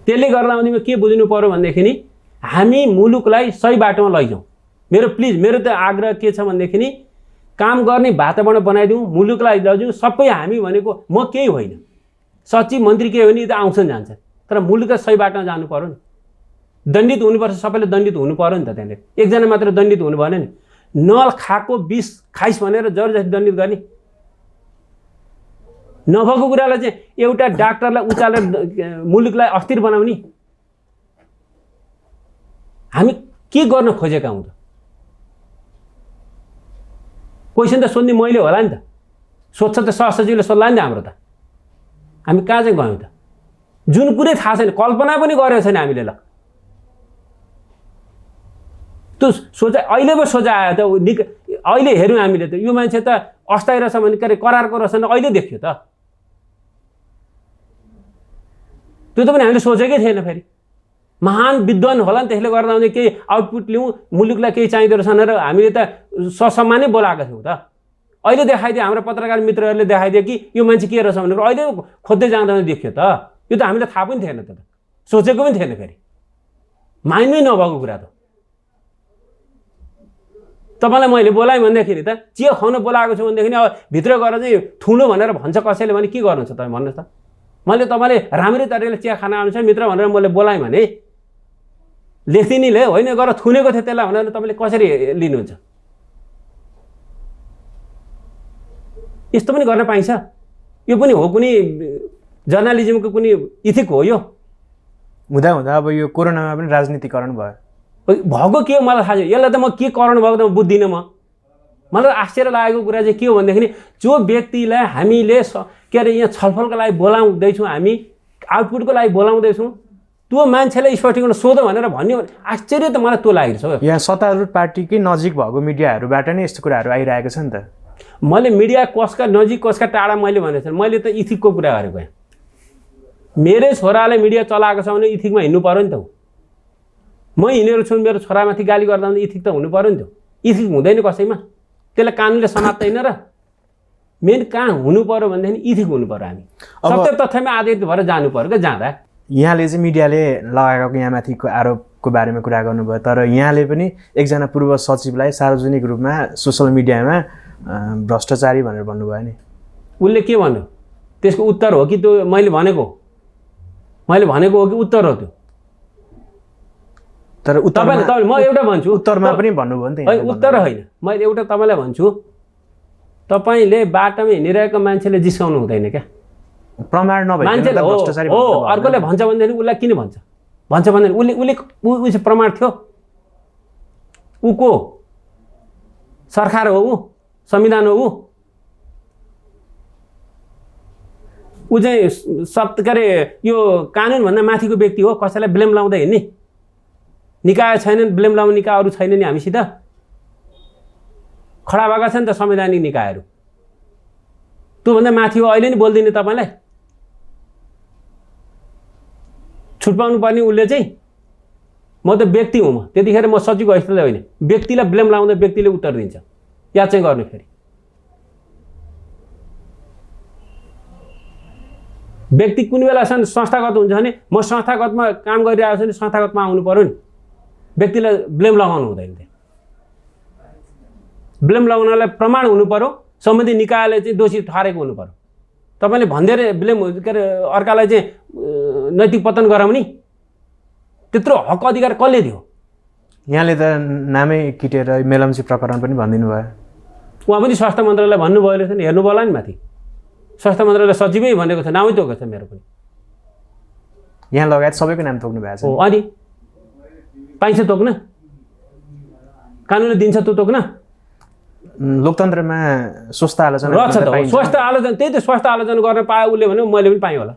त्यसले गर्दा के बुझ्नु पर्यो भनेदेखि नि हामी मुलुकलाई सही बाटोमा लैजाउँ। मेरो त आग्रह के छ भनेदेखि नि काम गर्ने वातावरण बनाइदिउँ, मुलुकलाई लैजाउँ। सबै हामी भनेको म केही होइन, सचिव मन्त्री के हो भने त आउँछन् जान्छ, तर मुलुकलाई सही बाटोमा जानु पर्यो नि। दण्डित हुनुपर्छ, सबैले दण्डित हुनु पर्यो नि त। त्यहाँले एकजना मात्र दण्डित हुनु भएन नि। नल खाएको विष खाइस भनेर जबरजस्ती दण्डित गर्ने नभएको कुरालाई चाहिँ एउटा डाक्टरलाई उचालेर मुलुकलाई अस्थिर बनाउने हामी के गर्न खोजेका हौँ त? क्वेसन त सोध्ने मैले होला नि त, सोध्छ त सहसचिवले सोध्ला नि त हाम्रो त। हामी कहाँ चाहिँ गयौँ त? जुन कुरै थाहा छैन, कल्पना पनि गरेको छैन हामीले। ल त्यो सोचा अहिले पो सोचा आयो त। अहिले हेऱ्यौँ हामीले त यो मान्छे त अस्थायी रहेछ भने के अरे करारको रहेछ भने अहिले देखियो त। त्यो त पनि हामीले सोचेकै थिएन। फेरि महान विद्वान होला नि, त्यसले गर्दा भने केही आउटपुट लिउँ, मुलुकलाई केही चाहिँदो रहेछ भनेर हामीले त ससम्मानै बोलाएका थियौँ त। अहिले देखाइदियो, हाम्रो पत्रकार मित्रहरूले देखाइदियो कि यो मान्छे के रहेछ भनेर अहिले खोज्दै जाँदा देखियो त। यो त हामीलाई थाहा पनि थिएन, त सोचेको पनि थिएन। फेरि माइन्डमै नभएको कुरा त। तपाईँलाई मैले बोलाएँ भनेदेखि त चिया खुवाउन बोलाएको छु भनेदेखि अब भित्र गएर चाहिँ ठुलो भनेर भन्छ कसैले भने के गर्नुहुन्छ तपाईँ भन्नुहोस् त? मैले तपाईँले राम्रै तरिकाले चिया खाना आउनु छ मित्र भनेर मैले बोलाएँ भने लेखिदिनेले होइन गएर थुनेको थियो त्यसलाई भनेर तपाईँले कसरी लिनुहुन्छ? यस्तो पनि गर्न पाइन्छ? यो पनि हो कुनै जर्नालिजमको कुनै इथिक हो? यो हुँदा हुँदा अब यो कोरोनामा पनि राजनीतिकरण भयो। भएको के हो मलाई थाहा छैन। यसलाई त म के करण भएको त म बुझ्दिनँ। मलाई आश्चर्य लागेको कुरा चाहिँ के हो भनेदेखि जो व्यक्तिलाई हामीले के अरे यहाँ छलफलको लागि बोलाउँदैछौँ, हामी आउटपुटको लागि बोलाउँदैछौँ, त्यो मान्छेलाई स्पष्टीकरण सोध भनेर भन्यो भने आश्चर्य त मलाई त्यो लागिरहेछ। यहाँ सत्तारूढ पार्टीकै नजिक भएको मिडियाहरूबाट नै यस्तो कुराहरू आइरहेको छ नि त। मैले मिडिया कसका नजिक कसका टाढा मैले भनेको छैन। मैले त इथिकको कुरा गरेको यहाँ। मेरै छोराले मिडिया चलाएको छ भने इथिकमा हिँड्नु पर्यो नि त। म हिँडेर छु, मेरो छोरामाथि गाली गर्दा भने इथिक त हुनु पर्यो नि त। इथिक हुँदैन कसैमा, त्यसलाई कानुनले समात्दैन। र मेन कहाँ हुनु पर्यो भनेदेखि इथिक हुनु पर्यो। हामी सत्य तथ्यमा आधारित भएर जानु पर्यो क्या। जाँदा यहाँले चाहिँ मिडियाले लगाएको यहाँमाथिको आरोपको बारेमा कुरा गर्नुभयो, तर यहाँले पनि एकजना पूर्व सचिवलाई सार्वजनिक रूपमा सोसल मिडियामा भ्रष्टाचारी भनेर भन्नुभयो नि। उसले के भन्यो? त्यसको उत्तर हो कि त्यो मैले भनेको हो कि उत्तर हो त्यो? तर तपाईँले म एउटा भन्छु, उत्तरमा पनि भन्नुभयो नि त। उत्तर होइन, मैले एउटा तपाईँलाई भन्छु, तपाईँले बाटोमा हिँडिरहेको मान्छेले जिस्काउनु हुँदैन क्या। प्रमाण नभए मान्छेले हो अर्कोले भन्छ भनेदेखि उसलाई किन भन्छ भने उसले प्रमाण थियो। ऊ को? सरकार हो, ऊ संविधान हो, ऊ चाहिँ के अरे यो कानुनभन्दा माथिको व्यक्ति हो। कसैलाई ब्लेम लाउँदै हिँड्ने निकाय छैनन्, ब्लेम लाउने निकाय अरू छैन नि। हामीसित खडा भएका छन् त संवैधानिक निकायहरू। त्योभन्दा माथि हो। अहिले नि बोलिदिने तपाईँलाई छुट पाउनु पर्ने उसले चाहिँ। म त व्यक्ति हुँ, म त्यतिखेर म सचिवको हैसियतले होइन, व्यक्तिलाई ब्लेम लाउँदा व्यक्तिले उत्तर दिन्छ। याद चाहिँ गर्नु। फेरि व्यक्ति कुन बेला संस्थागत हुन्छ भने म संस्थागतमा काम गरिरहेको छु भने संस्थागतमा आउनु पर्यो नि। व्यक्तिलाई ब्लेम लगाउनु हुँदैन। ब्लेम लगाउनलाई प्रमाण हुनु पर्यो, सम्बन्धित निकायले चाहिँ दोषी ठहरेको हुनु पर्यो। तपाईँले भन्दै ब्लेम के अरे अर्कालाई चाहिँ नैतिक पतन गराउने त्यत्रो हक अधिकार कसले दियो? यहाँले त नामै किटेर मेलम्ची प्रकरण पनि भनिदिनु भयो। उहाँ पनि स्वास्थ्य मन्त्रालयलाई भन्नुभयो रहेछ नि, हेर्नु होला नि माथि। स्वास्थ्य मन्त्रालय सचिवै भनेको छ, नामै तोकेको छ मेरो पनि। यहाँ लगायत सबैको नाम तोक्नु भएको छ। हो, अनि पाइन्छ तोक्न? कानुनले दिन्छ त्यो तोक्न? लोकतन्त्रमा स्वस्थ आलोचना रहेछ त। स्वस्थ आलोचना, त्यही त स्वस्थ आलोचना गर्न पाए उसले भने मैले पनि पाएँ होला।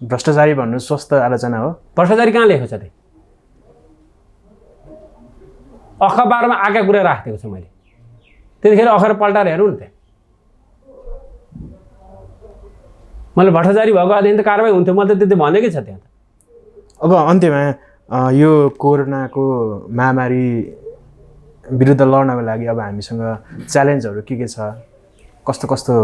भ्रष्टाचारी भन्नु स्वस्थ आलोचना हो? भ्रष्टाचारी कहाँ लेखेको छ? अखबारमा आएका कुरा राखिदिएको छ मैले। त्यतिखेर अखबार पल्टाएर हेरौँ न। मैले भ्रष्टाचारी भएको अध्ययन त कारवाही हुन्थ्यो, मैले त त्यति भनेकै छ त्यहाँ। अब अन्त्यमा यो कोरोनाको महामारी विरुद्ध लड्नको लागि अब हामीसँग च्यालेन्जहरू के छ? कस्तो कस्तो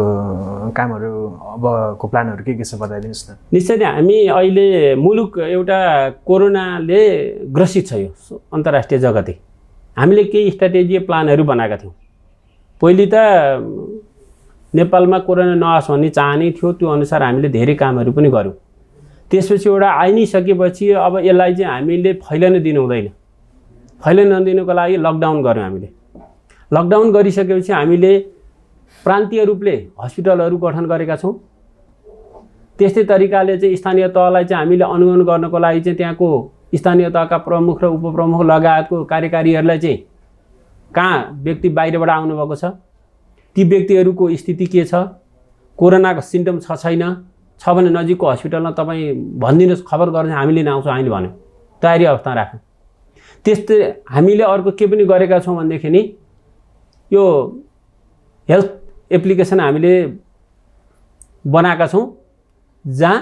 कामहरू अबको प्लानहरू के छ बताइदिनुहोस् न। निश्चय नै हामी अहिले मुलुक एउटा कोरोनाले ग्रसित छ यो अन्तर्राष्ट्रिय जगतै। हामीले केही स्ट्राटेजी प्लानहरू बनाएका थियौँ। पहिले त नेपालमा कोरोना नआओस् भन्ने चाहनै थियो, त्यो अनुसार हामीले धेरै कामहरू पनि गऱ्यौँ। त्यसपछि एउटा आइ नै सकेपछि अब यसलाई चाहिँ हामीले फैलन दिनु हुँदैन। फैलन नदिनुको लागि लकडाउन गऱ्यौँ हामीले। लकडाउन गरिसकेपछि हामीले प्रान्तीय रूपले हस्पिटलहरू गठन गरेका छौँ। त्यस्तै तरिकाले चाहिँ स्थानीय तहलाई चाहिँ हामीले अनुगमन गर्नको लागि चाहिँ त्यहाँको स्थानीय तहका प्रमुख र उपप्रमुख लगायतको कार्यकारीहरूलाई चाहिँ कहाँ व्यक्ति बाहिरबाट आउनुभएको छ, ती व्यक्तिहरूको स्थिति के छ, कोरोनाको सिम्टम छ छैन, छ भने नजिकको हस्पिटलमा तपाईँ भनिदिनुहोस्, खबर गरेर हामीले नआउँछौँ, हामीले भन्यो, तयारी अवस्थामा राख्यौँ। त्यस्तै हामीले अर्को के पनि गरेका छौँ भनेदेखि नि यो हेल्थ एप्लिकेसन हामीले बनाएका छौँ, जहाँ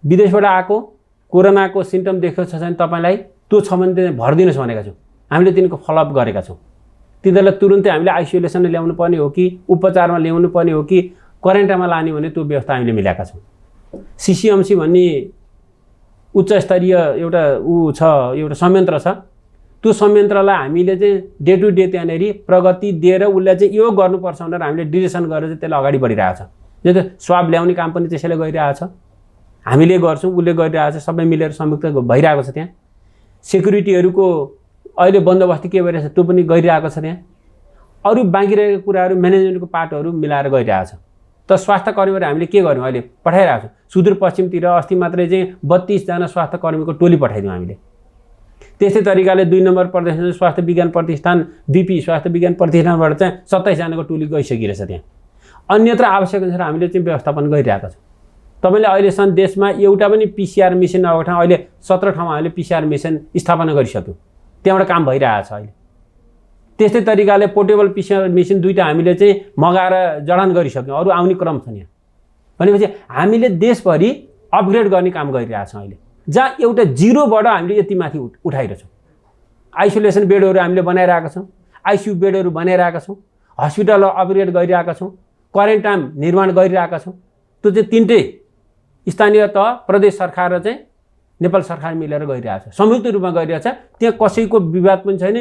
विदेशबाट आएको कोरोनाको सिम्टम देखेको छ भने तपाईँलाई त्यो छ भने चाहिँ भरिदिनुहोस् भनेका छौँ। हामीले तिनको फलोअप गरेका छौँ। तिनीहरूलाई तुरुन्तै हामीले आइसोलेसन ल्याउनु पर्ने हो कि उपचारमा ल्याउनु पर्ने हो कि क्वारेन्टाइनमा लाने भने त्यो व्यवस्था हामीले मिलाएका छौँ। सिसिएमसी भन्ने उच्च स्तरीय एउटा छ, एउटा संयन्त्र छ। त्यो संयन्त्रलाई हामीले चाहिँ डे टु डे त्यहाँनिर प्रगति दिएर उसलाई चाहिँ यो गर्नुपर्छ भनेर हामीले डिरेक्सन गरेर चाहिँ त्यसलाई अगाडि बढिरहेको छ। जस्तै स्वाब ल्याउने काम पनि त्यसैले गरिरहेको छ, हामीले गर्छौँ, उसले गरिरहेको छ, सबै मिलेर संयुक्त भइरहेको छ। त्यहाँ सेक्युरिटीहरूको अहिले बन्दोबस्ती के भइरहेछ त्यो पनि गरिरहेको छ। त्यहाँ अरू बाँकी रहेको कुराहरू म्यानेजमेन्टको पार्टहरू मिलाएर गइरहेको छ। त स्वास्थ्य कर्मीहरू हामीले के गर्यौँ, अहिले पठाइरहेको छौँ। सुदूरपश्चिमतिर अस्ति मात्रै चाहिँ 32 जना स्वास्थ्य कर्मीको टोली पठाइदिउँ हामीले। त्यस्तै तरिकाले 2 नम्बर प्रदेश स्वास्थ्य विज्ञान प्रतिष्ठान बिपी स्वास्थ्य विज्ञान प्रतिष्ठानबाट चाहिँ 27 जनाको टोली गइसकिरहेछ। त्यहाँ अन्यत्र आवश्यक अनुसार हामीले चाहिँ व्यवस्थापन गरिरहेका छौँ। तपाईँले अहिलेसम्म देशमा एउटा पनि पिसिआर मेसिन नभएको ठाउँ अहिले 17 ठाउँमा हामीले पिसिआर मेसिन स्थापना गरिसक्यौँ। त्यहाँबाट काम भइरहेको छ अहिले। त्यस्तै तरिकाले पोर्टेबल पिसिआर मेसिन 2टा हामीले चाहिँ मगाएर जडान गरिसक्यौँ, अरू आउने क्रम छन् यहाँ। भनेपछि हामीले देशभरि अपग्रेड गर्ने काम गरिरहेछौँ अहिले, जहाँ एउटा जिरोबाट हामीले यति माथि उठाइरहेछौँ। आइसोलेसन बेडहरू हामीले बनाइरहेका छौँ, आइसियु बेडहरू बनाइरहेका छौँ, हस्पिटल अपग्रेड गरिरहेका छौँ, क्वारेन्टाइन निर्माण गरिरहेका छौँ। त्यो चाहिँ तिनटै स्थानीय तह, प्रदेश सरकार र चाहिँ नेपाल सरकार मिलेर गरिरहेछ, संयुक्त रूपमा गरिरहेछ। त्यहाँ कसैको विवाद पनि छैन,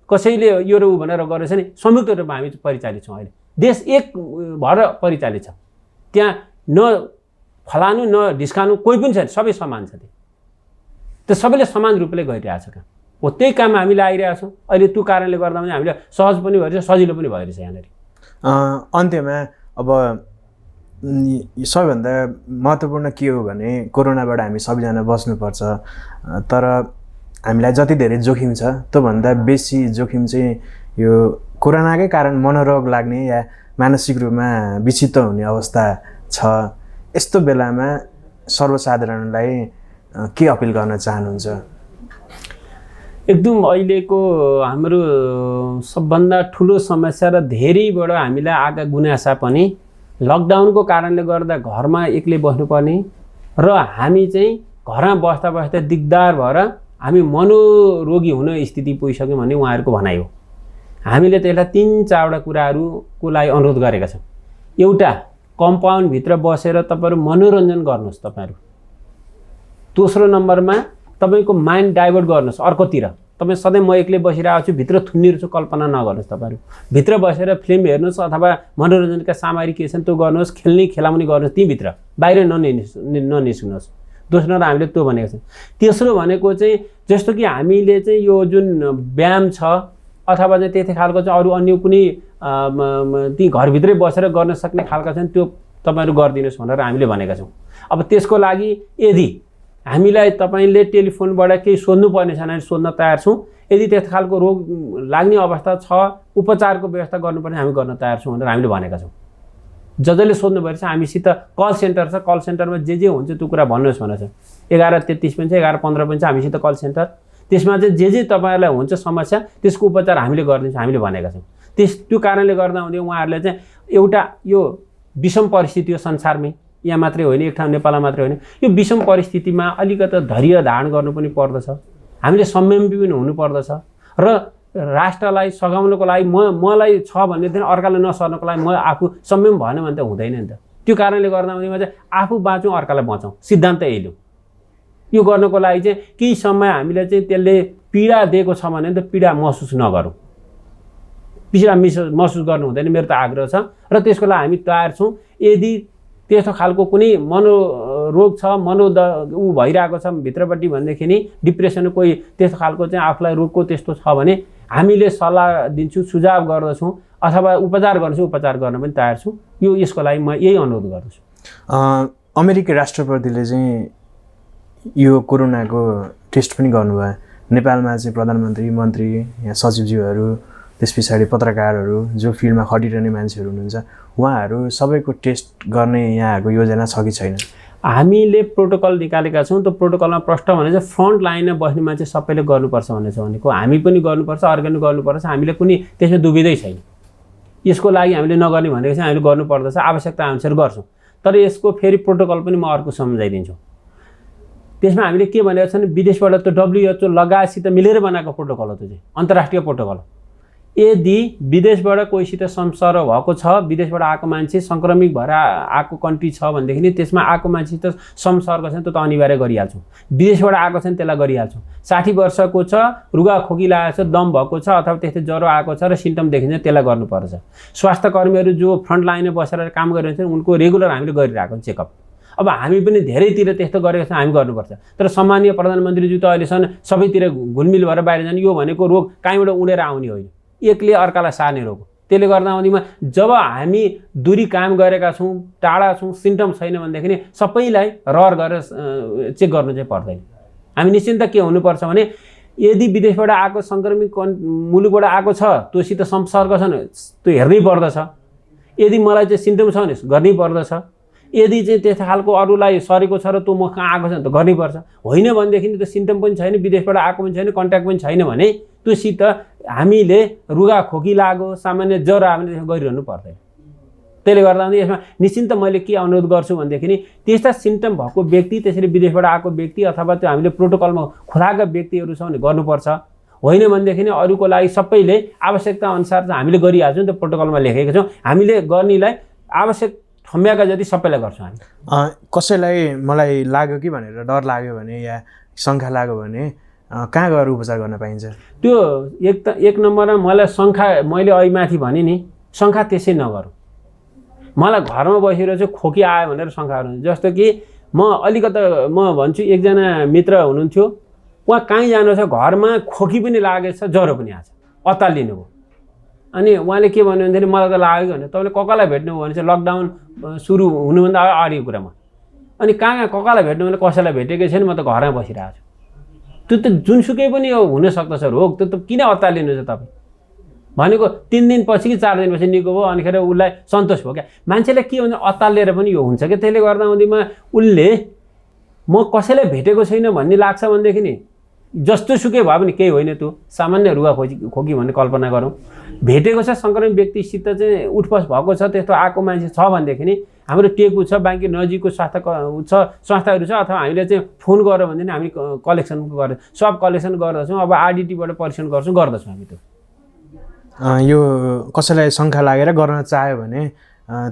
कसैले यो र ऊ भनेर गरेछ नि, संयुक्त रूपमा हामी परिचालित छौँ। अहिले देश एक भएर परिचालित छ। त्यहाँ न फलानु न ढिस्कानु कोही पनि छैन, सबै समान छ। त्यो सबैले समान रूपले गरिरहेछ काम हो। त्यही काम हामीले आइरहेको छौँ अहिले। त्यो कारणले गर्दा पनि हामीले सहज पनि भइरहेछ, सजिलो पनि भइरहेछ यहाँनिर। अन्त्यमा अब सबैभन्दा महत्त्वपूर्ण के हो भने कोरोनाबाट हामी सबैजना बस्नुपर्छ, तर हामीलाई जति धेरै जोखिम छ त्योभन्दा बेसी जोखिम चाहिँ यो कोरोनाकै कारण मनोरोग लाग्ने या मानसिक रूपमा विक्षिप्त हुने अवस्था छ। यस्तो बेलामा सर्वसाधारणलाई के अपिल गर्न चाहनुहुन्छ? एकदम अहिलेको हाम्रो सबभन्दा ठुलो समस्या र धेरैबाट हामीलाई आएका गुनासा पनि लकडाउनको कारणले गर्दा घरमा एक्लै बस्नुपर्ने र हामी चाहिँ घरमा बस्दा बस्दा दिगदार भएर हामी मनोरोगी हुने स्थिति पुगिसक्यौँ भन्ने उहाँहरूको भनाइ हो। हामीले त्यसलाई 3-4वटा कुराहरूको लागि अनुरोध गरेका छौँ। एउटा, कम्पाउन्डभित्र बसेर तपाईँहरू मनोरञ्जन गर्नुहोस् तपाईँहरू। दोस्रो नम्बरमा तपाईँको माइन्ड डाइभर्ट गर्नुहोस् अर्कोतिर। तपाईँ सधैँ म एक्लै बसिरहेको छु, भित्र थुनिरहेको छु कल्पना नगर्नुहोस्। तपाईँहरू भित्र बसेर फिल्म हेर्नुहोस् अथवा मनोरञ्जनका सामग्री के छन् त्यो गर्नुहोस्, खेल्ने खेलाउने गर्नुहोस्, त्यहीँभित्र बाहिर ननिस्क्नुहोस्। दोस्रो नम्बर हामीले त्यो भनेको छौँ। तेस्रो भनेको चाहिँ जस्तो कि हामीले चाहिँ यो जुन व्यायाम छ अथवा चाहिँ त्यति खालको चाहिँ अरू अन्य कुनै ती घरभित्रै बसेर गर्न सक्ने खालका छन् त्यो तपाईँहरू गरिदिनुहोस् भनेर हामीले भनेका छौँ। अब त्यसको लागि यदि हामीलाई तपाईँले टेलिफोनबाट केही सोध्नुपर्ने छ भने सोध्न तयार छौँ। यदि त्यस्तो खालको रोग लाग्ने अवस्था छ, उपचारको व्यवस्था गर्नुपर्ने हामी गर्न तयार छौँ भनेर हामीले भनेका छौँ। जसले सोध्नुभएको छ हामीसित कल सेन्टर छ, कल सेन्टरमा जे हुन्छ त्यो कुरा भन्नुहोस् भनेर छ। 11:33 पनि छ, 11:15 पनि छ हामीसित कल सेन्टर। त्यसमा चाहिँ जे तपाईँहरूलाई हुन्छ समस्या त्यसको उपचार हामीले गरिदिन्छौँ हामीले भनेका छौँ। त्यो कारणले गर्दा हुँदै उहाँहरूले चाहिँ एउटा यो विषम परिस्थिति हो संसारमै, यहाँ मात्रै होइन, एक ठाउँ नेपालमा मात्रै होइन, यो विषम परिस्थितिमा अलिकति धैर्य धारण गर्नु पनि पर्दछ। हामीले संयमी पनि हुनुपर्दछ र राष्ट्रलाई सघाउनको लागि मलाई छ भनेदेखि अर्काले नसर्नको लागि म आफू संयम भएन भने त हुँदैन नि त। त्यो कारणले गर्दामा चाहिँ आफू बाँचौँ अर्कालाई बचाउँ सिद्धान्त यही हो। यो गर्नको लागि चाहिँ केही समय हामीले चाहिँ त्यसले पीडा दिएको छ भने त पीडा महसुस नगरौँ, पीडा महसुस गर्नु हुँदैन मेरो त आग्रह छ र त्यसको लागि हामी तयार छौँ। यदि त्यस्तो खालको कुनै मनोरोग छ ऊ भइरहेको छ भित्रपट्टि भनेदेखि नि डिप्रेसन कोही त्यस्तो खालको चाहिँ आफूलाई रोगको त्यस्तो छ भने हामीले सल्लाह दिन्छौँ, सुझाव गर्दछौँ अथवा उपचार गर्छौँ, उपचार गर्न पनि तयार छौँ। यसको लागि म यही अनुरोध गर्दछु। अमेरिकी राष्ट्रपतिले चाहिँ यो कोरोनाको टेस्ट पनि गर्नुभयो। नेपालमा चाहिँ प्रधानमन्त्री, मन्त्री, यहाँ सचिवज्यूहरू, त्यस पछाडि पत्रकारहरू जो फिल्डमा खटिरहने मान्छेहरू हुनुहुन्छ उहाँहरू सबैको टेस्ट गर्ने यहाँहरूको योजना छ कि छैन? हामीले प्रोटोकल निकालेका छौँ। त्यो प्रोटोकलमा प्रष्ट भने चाहिँ फ्रन्ट लाइनमा बस्ने मान्छे सबैले गर्नुपर्छ भनेको हामी पनि गर्नुपर्छ, अर्को पनि गर्नुपर्छ। हामीले कुनै त्यसमा दुविधै छैन। यसको लागि हामीले नगर्ने भनेको चाहिँ हामीले गर्नुपर्दछ, आवश्यकता अनुसार गर्छौँ। तर यसको फेरि प्रोटोकल पनि म अर्को सम्झाइदिन्छु। त्यसमा हामीले के भनेको छ भने विदेशबाट त्यो WHO लगायतसित मिलेर बनाएको प्रोटोकल हो। त्यो चाहिँ अन्तर्राष्ट्रिय प्रोटोकल हो। यदि विदेशबाट कोहीसित संसर्ग भएको छ, विदेशबाट आएको मान्छे सङ्क्रमित भएर आएको कन्ट्री छ भनेदेखि त्यसमा आएको मान्छेसित संसर्ग छ त्यो त अनिवार्य गरिहाल्छौँ। विदेशबाट आएको छ नि त्यसलाई गरिहाल्छौँ। 60 वर्षको छ, रुगा खोकी लागेको छ, दम भएको छ अथवा त्यस्तै ज्वरो आएको छ र सिम्टम देखिन्छ त्यसलाई गर्नुपर्छ। स्वास्थ्य कर्मीहरू जो फ्रन्ट लाइनमा बसेर काम गरिरहेछन् उनको रेगुलर हामीले गरिरहेको चेकअप। अब हामी पनि धेरैतिर त्यस्तो गरेको छ, हामी गर्नुपर्छ। तर सामान्य प्रधानमन्त्रीज्यू त अहिलेसम्म सबैतिर घुलमिल भएर बाहिर जाने यो भनेको रोग कहीँबाट उडेर आउने होइन, एकले अर्कालाई सार्ने रोग। त्यसले गर्दामा जब हामी दूरी काम गरेका छौँ, टाढा छौँ, सिम्टम छैन भनेदेखि सबैलाई रहर गरेर चेक गर्नु चाहिँ पर्दैन। हामी निश्चिन्त के हुनुपर्छ भने यदि विदेशबाट आएको सङ्क्रमित मुलुकबाट आएको छ त्योसित संसर्ग छ भने त्यो हेर्नै पर्दछ। यदि मलाई चाहिँ सिम्टम छ भने गर्नै पर्दछ। यदि चाहिँ त्यस्तो खालको अरूलाई सरेको छ र त्यो म कहाँ आएको छ भने त गर्नैपर्छ। होइन भनेदेखि त्यो सिम्टम पनि छैन, विदेशबाट आएको पनि छैन, कन्ट्याक्ट पनि छैन भने त्योसित हामीले रुगा खोकी लाग्यो, सामान्य ज्वरो हामीले गरिरहनु पर्दैन। त्यसले गर्दा यसमा निश्चिन्त मैले के अनुरोध गर्छु भनेदेखि त्यस्ता सिम्टम भएको व्यक्ति, त्यसरी विदेशबाट आएको व्यक्ति अथवा त्यो हामीले प्रोटोकलमा खुलाएका व्यक्तिहरू छ भने गर्नुपर्छ। होइन भनेदेखि अरूको लागि सबैले आवश्यकता अनुसार चाहिँ हामीले गरिहाल्छौँ। त्यो प्रोटोकलमा लेखेका छौँ। हामीले गर्नेलाई आवश्यक ठम्ब्याएका जति सबैलाई गर्छौँ हामी। कसैलाई मलाई लाग्यो कि भनेर डर लाग्यो भने या शङ्का लाग्यो भने कहाँ गएर उपचार गर्न पाइन्छ? त्यो एक नम्बरमा मलाई शङ्का, मैले अहिले माथि भने नि शङ्का त्यसै नगरौँ। मलाई घरमा बसेर चाहिँ खोकी आयो भनेर शङ्काहरू हुन्छ। जस्तो कि म अलिकता म भन्छु, एकजना मित्र हुनुहुन्थ्यो, उहाँ कहीँ जानु छ, घरमा खोकी पनि लागेछ, ज्वरो पनि आएछ, अत्तालिनु भयो। अनि उहाँले के भन्यो भनेदेखि मलाई त लाग्यो भने तपाईँले ककालाई भेट्नु भने चाहिँ लकडाउन सुरु हुनुभन्दा अगाडिको कुरामा। अनि कहाँ ककालाई भेट्नु भने कसैलाई भेटेकै छैन, म त घरमा बसिरहेको छु। त्यो त जुनसुकै पनि हुनसक्दछ रोग, त्यो त किन अत्तालिनु छ तपाईँ भनेको 3 दिनपछि कि 4 दिनपछि निको भयो। अनिखेर उसलाई सन्तोष भयो क्या। मान्छेलाई के भन्छ अत्तालिएर पनि यो हुन्छ क्या। त्यसले गर्दा उसले म कसैलाई भेटेको छैन भन्ने लाग्छ भनेदेखि नि जस्तो सुकै भए पनि केही होइन, त्यो सामान्य रुगा खोकी भन्ने कल्पना गरौँ। भेटेको छ सङ्क्रमित व्यक्तिसित चाहिँ उठबस भएको छ, त्यस्तो आएको मान्छे छ भनेदेखि हाम्रो टेकु छ, बाँकी नजिकको संस्थाहरू छ अथवा हामीले चाहिँ फोन गऱ्यो भनेदेखि हामी कलेक्सन गरेर सब कलेक्सन गर्दछौँ। अब आरडिटीबाट परीक्षण गर्छौँ हामी। त्यो यो कसैलाई शङ्का लागेर गर्न चाह्यो भने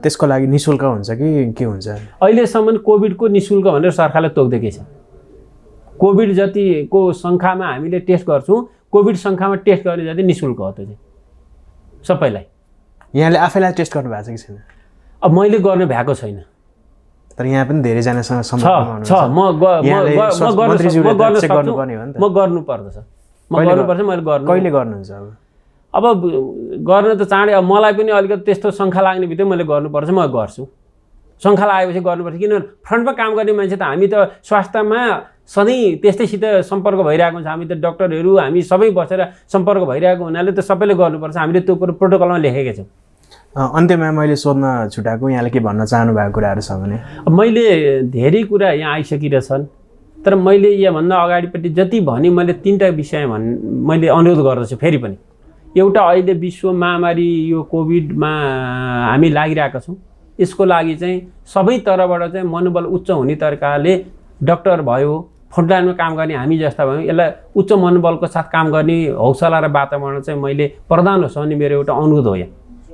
त्यसको लागि निःशुल्क हुन्छ कि के हुन्छ? अहिलेसम्म कोभिडको निःशुल्क भनेर सरकारले तोक्दैकै छ। कोभिड जतिको सङ्ख्यामा हामीले टेस्ट गर्छौँ, कोभिड सङ्ख्यामा टेस्ट गर्ने जति निःशुल्क हो त्यो चाहिँ सबैलाई। यहाँले आफैलाई टेस्ट गर्नु भएको छ कि छैन? अब मैले गर्नु भएको छैन, तर यहाँ पनि धेरैजनासँग छ। म गर्नुपर्दछ, मैले गर्नु। कहिले गर्नुहुन्छ? अब गर्न त चाँडै। अब मलाई पनि अलिकति त्यस्तो शङ्का लाग्ने बित्तिकै मैले गर्नुपर्छ, म गर्छु। शङ्का लागेपछि गर्नुपर्छ, किनभने फ्रन्टमा काम गर्ने मान्छे त हामी त स्वास्थ्यमा सधैँ त्यस्तैसित सम्पर्क भइरहेको हुन्छ। हामी त डक्टरहरू हामी सबै बसेर सम्पर्क भइरहेको हुनाले त सबैले गर्नुपर्छ। हामीले त्यो कुरो प्रोटोकलमा लेखेकै छौँ। अन्त्यमा मैले सोध्न छुटाएको यहाँले के भन्न चाहनु भएको कुराहरू छ भने? मैले धेरै कुरा यहाँ आइसकिरहेछन्, तर मैले यहाँभन्दा अगाडिपट्टि जति भने मैले 3टा विषय मैले अनुरोध गर्दछु फेरि पनि। एउटा, अहिले विश्व महामारी यो कोभिडमा हामी लागिरहेका छौँ। यसको लागि चाहिँ सबै तर्फबाट चाहिँ मनोबल उच्च हुने तरिकाले डक्टर भयो, फ्रन्टलाइनमा काम गर्ने हामी जस्ता भयौँ। यसलाई उच्च मनोबलको साथ काम गर्ने हौसला र वातावरण चाहिँ मैले प्रदान होस् भन्ने मेरो एउटा अनुरोध हो।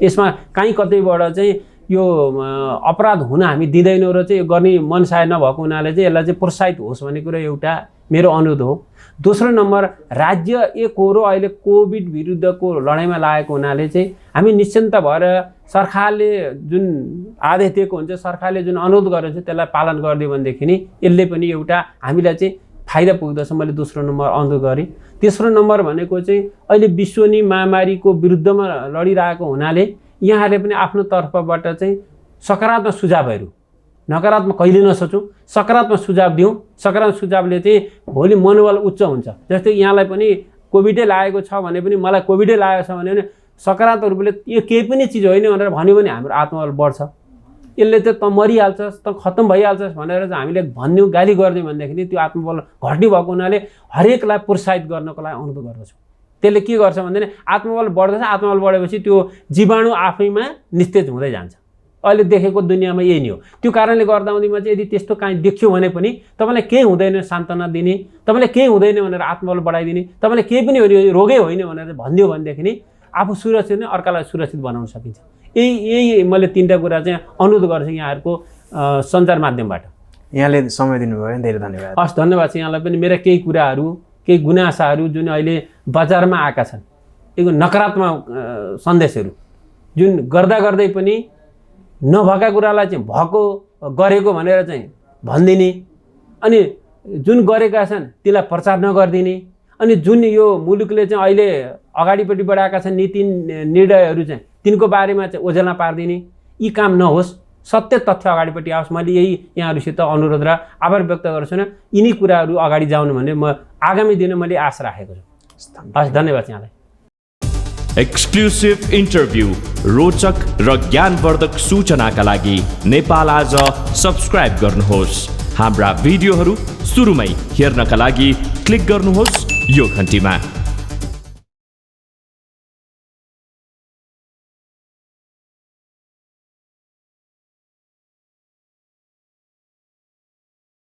यसमा कहीँ कतैबाट चाहिँ यो अपराध हुन हामी दिँदैनौँ र चाहिँ गर्ने मनसाय नभएको हुनाले चाहिँ यसलाई चाहिँ प्रोत्साहित होस् भन्ने कुरा एउटा मेरो अनुरोध हो। दोस्रो नम्बर, राज्य एक हो र अहिले कोभिड विरुद्धको लडाइँमा लागेको हुनाले चाहिँ हामी निश्चिन्त भएर सरकारले जुन आदेश दिएको हुन्छ, सरकारले जुन अनुरोध गरेको छ त्यसलाई पालन गरिदियो भनेदेखि नि यसले पनि एउटा हामीलाई चाहिँ फाइदा पुग्दछ। मैले दोस्रो नम्बर अनुरोध गरेँ। तेस्रो नम्बर भनेको चाहिँ अहिले विश्व नि महामारीको विरुद्धमा लडिरहेको हुनाले यहाँहरूले पनि आफ्नो तर्फबाट चाहिँ सकारात्मक सुझावहरू, नकारात्मक कहिले नसोचौँ, सकारात्मक सुझाव दिउँ। सकारात्मक सुझावले चाहिँ भोलि मनोबल उच्च हुन्छ। जस्तै यहाँलाई पनि कोभिडै लागेको छ भने पनि मलाई कोभिडै लागेको छ भने सकारात्मक रूपले यो केही पनि चिज होइन भनेर भन्यो भने हाम्रो आत्मबल बढ्छ। यसले चाहिँ त मरिहाल्छस्, त खत्तम भइहाल्छस् भनेर चाहिँ हामीले भन्यौँ, गाली गरिदिउँ भनेदेखि त्यो आत्मबल घट्ने भएको हुनाले हरेकलाई प्रोत्साहित गर्नको लागि अनुरोध गर्दछु। त्यसले के गर्छ भन्दाखेरि आत्मबल बढ्दछ। आत्मबल बढेपछि त्यो जीवाणु आफैमा निस्तेज हुँदै जान्छ। अहिले देखेको दुनियाँमा यही नै हो। त्यो कारणले गर्दा हुँदैमा चाहिँ यदि त्यस्तो काहीँ देख्यो भने पनि तपाईँलाई केही हुँदैन सान्त्वना दिने, तपाईँलाई केही हुँदैन भनेर आत्मबल बढाइदिने, तपाईँलाई केही पनि होइन रोगै होइन भनेर भनिदियो भनेदेखि नि आफू सुरक्षित नै अर्कालाई सुरक्षित बनाउन सकिन्छ। यही मैले 3टा कुरा चाहिँ अनुरोध गर्छु यहाँहरूको सञ्चार माध्यमबाट। यहाँले समय दिनुभयो, धेरै धन्यवाद। हस्, धन्यवाद छ यहाँलाई पनि। मेरा केही कुराहरू, केही गुनासाहरू जुन अहिले बजारमा आएका छन्, यो नकारात्मक सन्देशहरू जुन गर्दा गर्दै पनि नभएका कुरालाई चाहिँ भएको गरेको भनेर चाहिँ भनिदिने, अनि जुन गरेका छन् त्यसलाई प्रचार नगरिदिने, अनि जुन यो मुलुकले चाहिँ अहिले अगाडिपट्टि बढाएका छन् नीति निर्णयहरू चाहिँ तिनको बारेमा चाहिँ ओझेलमा पारिदिने, यी काम नहोस्। सत्य तथ्य अगाडिपट्टि आओस्। मैले यही यहाँहरूसित अनुरोध र आभार व्यक्त गर्छु न यिनी कुराहरू अगाडि जाउनु भन्ने म आगामी दिन मैले आशा राखेको छु। हस्, धन्यवाद यहाँलाई। एक्सक्लुसिभ इन्टरभ्यू, रोचक र ज्ञानवर्धक सूचनाका लागि नेपाल आज सब्स्क्राइब गर्नुहोस्। हाम्रा भिडियोहरू सुरुमै हेर्नका लागि क्लिक गर्नुहोस् यो घन्टीमा।